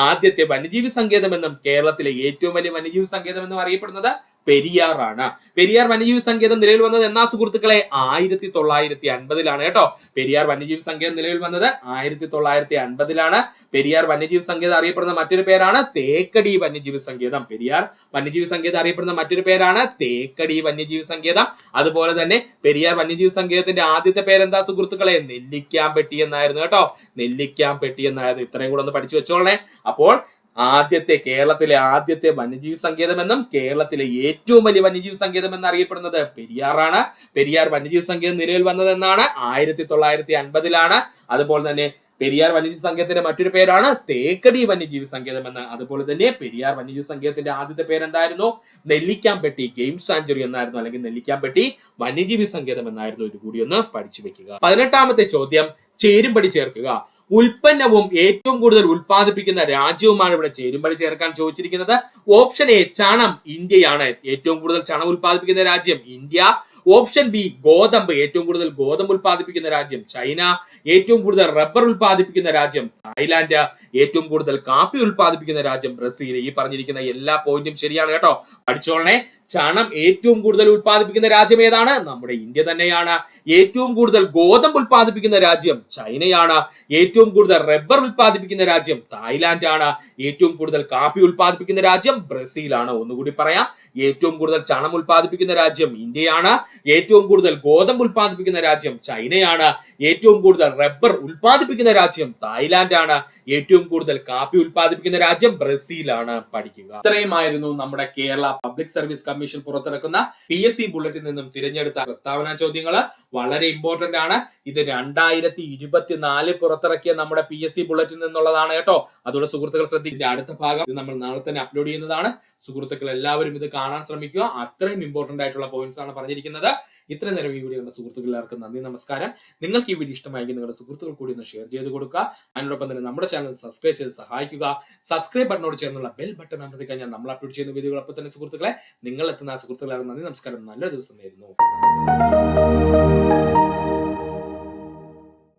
ആദ്യത്തെ വന്യജീവി സങ്കേതം എന്നും കേരളത്തിലെ ഏറ്റവും വലിയ വന്യജീവി സങ്കേതം എന്നും അറിയപ്പെടുന്നത് പെരിയാറാണ്. പെരിയാർ വന്യജീവി സങ്കേതം നിലവിൽ വന്നത് എന്നാ സുഹൃത്തുക്കളെ? 1950 കേട്ടോ. പെരിയാർ വന്യജീവി സങ്കേതം നിലവിൽ വന്നത് 1950. പെരിയാർ വന്യജീവി സങ്കേതം അറിയപ്പെടുന്ന മറ്റൊരു പേരാണ് തേക്കടി വന്യജീവി സങ്കേതം. പെരിയാർ വന്യജീവി സങ്കേതം അറിയപ്പെടുന്ന മറ്റൊരു പേരാണ് തേക്കടി വന്യജീവി സങ്കേതം. അതുപോലെ തന്നെ പെരിയാർ വന്യജീവി സങ്കേതത്തിന്റെ ആദ്യത്തെ പേരെന്താ സുഹൃത്തുക്കളെ? നെല്ലിക്കാംപെട്ടി എന്നായിരുന്നു കേട്ടോ. നെല്ലിക്കാംപെട്ടി എന്നായിരുന്നു. ഇത്രയും കൂടെ ഒന്ന് പഠിച്ചു വെച്ചോളണേ. അപ്പോൾ കേരളത്തിലെ ആദ്യത്തെ വന്യജീവി സങ്കേതം എന്നും കേരളത്തിലെ ഏറ്റവും വലിയ വന്യജീവി സങ്കേതം എന്ന് അറിയപ്പെടുന്നത് പെരിയാറാണ്. പെരിയാർ വന്യജീവി സങ്കേതം നിലവിൽ വന്നത് എന്നാണ്? 1950. അതുപോലെ തന്നെ പെരിയാർ വന്യജീവി സങ്കേതത്തിന്റെ മറ്റൊരു പേരാണ് തേക്കടി വന്യജീവി സങ്കേതം എന്ന്. അതുപോലെ തന്നെ പെരിയാർ വന്യജീവി സങ്കേതത്തിന്റെ ആദ്യത്തെ പേരെന്തായിരുന്നു? നെല്ലിക്കാംപെട്ടി ഗെയിം സാഞ്ചുറി എന്നായിരുന്നു, അല്ലെങ്കിൽ നെല്ലിക്കാംപെട്ടി വന്യജീവി സങ്കേതം എന്നായിരുന്നു. ഇത് കൂടി ഒന്ന് പഠിച്ചു വെക്കുക. 18ാമത്തെ ചോദ്യം, ചേരുംപടി ചേർക്കുക. ഉൽപ്പന്നവും ഏറ്റവും കൂടുതൽ ഉൽപ്പാദിപ്പിക്കുന്ന രാജ്യവുമാണ് ഇവിടെ ചേരുംപടി ചേർക്കാൻ ചോദിച്ചിരിക്കുന്നത്. ഓപ്ഷൻ എ, ചണം. ഇന്ത്യയാണ് ഏറ്റവും കൂടുതൽ ചണം ഉൽപ്പാദിപ്പിക്കുന്ന രാജ്യം ഇന്ത്യ. ഓപ്ഷൻ ബി ഗോതമ്പ്, ഏറ്റവും കൂടുതൽ ഗോതമ്പ് ഉൽപ്പാദിപ്പിക്കുന്ന രാജ്യം ചൈന, ഏറ്റവും കൂടുതൽ റബ്ബർ ഉൽപ്പാദിപ്പിക്കുന്ന രാജ്യം തായ്ലാന്റ്, ഏറ്റവും കൂടുതൽ കാപ്പി ഉൽപ്പാദിപ്പിക്കുന്ന രാജ്യം ബ്രസീൽ. ഈ പറഞ്ഞിരിക്കുന്ന എല്ലാ പോയിന്റും ശരിയാണ് കേട്ടോ, പഠിച്ചോളണേ. ചണം ഏറ്റവും കൂടുതൽ ഉൽപ്പാദിപ്പിക്കുന്ന രാജ്യം ഏതാണ്? നമ്മുടെ ഇന്ത്യ തന്നെയാണ്. ഏറ്റവും കൂടുതൽ ഗോതമ്പ് ഉൽപ്പാദിപ്പിക്കുന്ന രാജ്യം ചൈനയാണ്. ഏറ്റവും കൂടുതൽ റബ്ബർ ഉൽപ്പാദിപ്പിക്കുന്ന രാജ്യം തായ്ലാന്റ് ആണ്. ഏറ്റവും കൂടുതൽ കാപ്പി ഉൽപ്പാദിപ്പിക്കുന്ന രാജ്യം ബ്രസീലാണ്. ഒന്നുകൂടി പറയാം, ഏറ്റവും കൂടുതൽ ചണം ഉൽപ്പാദിപ്പിക്കുന്ന രാജ്യം ഇന്ത്യയാണ്. ഏറ്റവും കൂടുതൽ ഗോതമ്പ് ഉൽപ്പാദിപ്പിക്കുന്ന രാജ്യം ചൈനയാണ്. ഏറ്റവും കൂടുതൽ റബ്ബർ ഉൽപ്പാദിപ്പിക്കുന്ന രാജ്യം തായ്ലാന്റ് ആണ്. ഏറ്റവും കൂടുതൽ കാപ്പി ഉൽപ്പാദിപ്പിക്കുന്ന രാജ്യം ബ്രസീലാണ്. പഠിക്കുക. ഇത്രയുമായിരുന്നു നമ്മുടെ കേരള പബ്ലിക് സർവീസ് കമ്മീഷൻ പുറത്തിറക്കുന്ന PSC ബുള്ളറ്റിൽ നിന്നും തിരഞ്ഞെടുത്ത പ്രസ്താവന ചോദ്യങ്ങൾ. വളരെ ഇമ്പോർട്ടന്റ് ആണ്. ഇത് 2024 പുറത്തിറക്കിയ നമ്മുടെ PSC ബുള്ളറ്റിൽ നിന്നുള്ളതാണ് കേട്ടോ. അതോടെ സുഹൃത്തുക്കൾ ശ്രദ്ധിക്കുക. അടുത്ത ഭാഗം നമ്മൾ നാളെ തന്നെ അപ്ലോഡ് ചെയ്യുന്നതാണ്. സുഹൃത്തുക്കൾ എല്ലാവരും ഇത് കാണാൻ ശ്രമിക്കുക. അത്രയും ഇമ്പോർട്ടന്റ് ആയിട്ടുള്ള പോയിന്റ്സ് ആണ് പറഞ്ഞിരിക്കുന്നത്. ഇത്രയും നേരം ഈ വീഡിയോ കണ്ട സുഹൃത്തുക്കൾ എല്ലാവർക്കും നന്ദി, നമസ്കാരം. നിങ്ങൾക്ക് ഈ വീഡിയോ ഇഷ്ടമായെങ്കിൽ നിങ്ങളുടെ സുഹൃത്തുക്കൾ കൂടി ഒന്ന് ഷെയർ ചെയ്ത് കൊടുക്കുക. അതിനോടൊപ്പം തന്നെ നമ്മുടെ ചാനൽ സബ്സ്ക്രൈബ് ചെയ്ത് സഹായിക്കുക. സബ്സ്ക്രൈബ് ബട്ടനോട് ചേർന്നുള്ള ബെൽ ബട്ടൺ അമർത്തി കഴിഞ്ഞാൽ നമ്മൾ അപ്ലോഡ് ചെയ്യുന്ന വീഡിയോകൾ അപ്പോൾ തന്നെ സുഹൃത്തുക്കളെ നിങ്ങൾ എത്തുന്ന സുഹൃത്തുക്കളെ നന്ദി, നമസ്കാരം. നല്ല ദിവസം നേരുന്നു.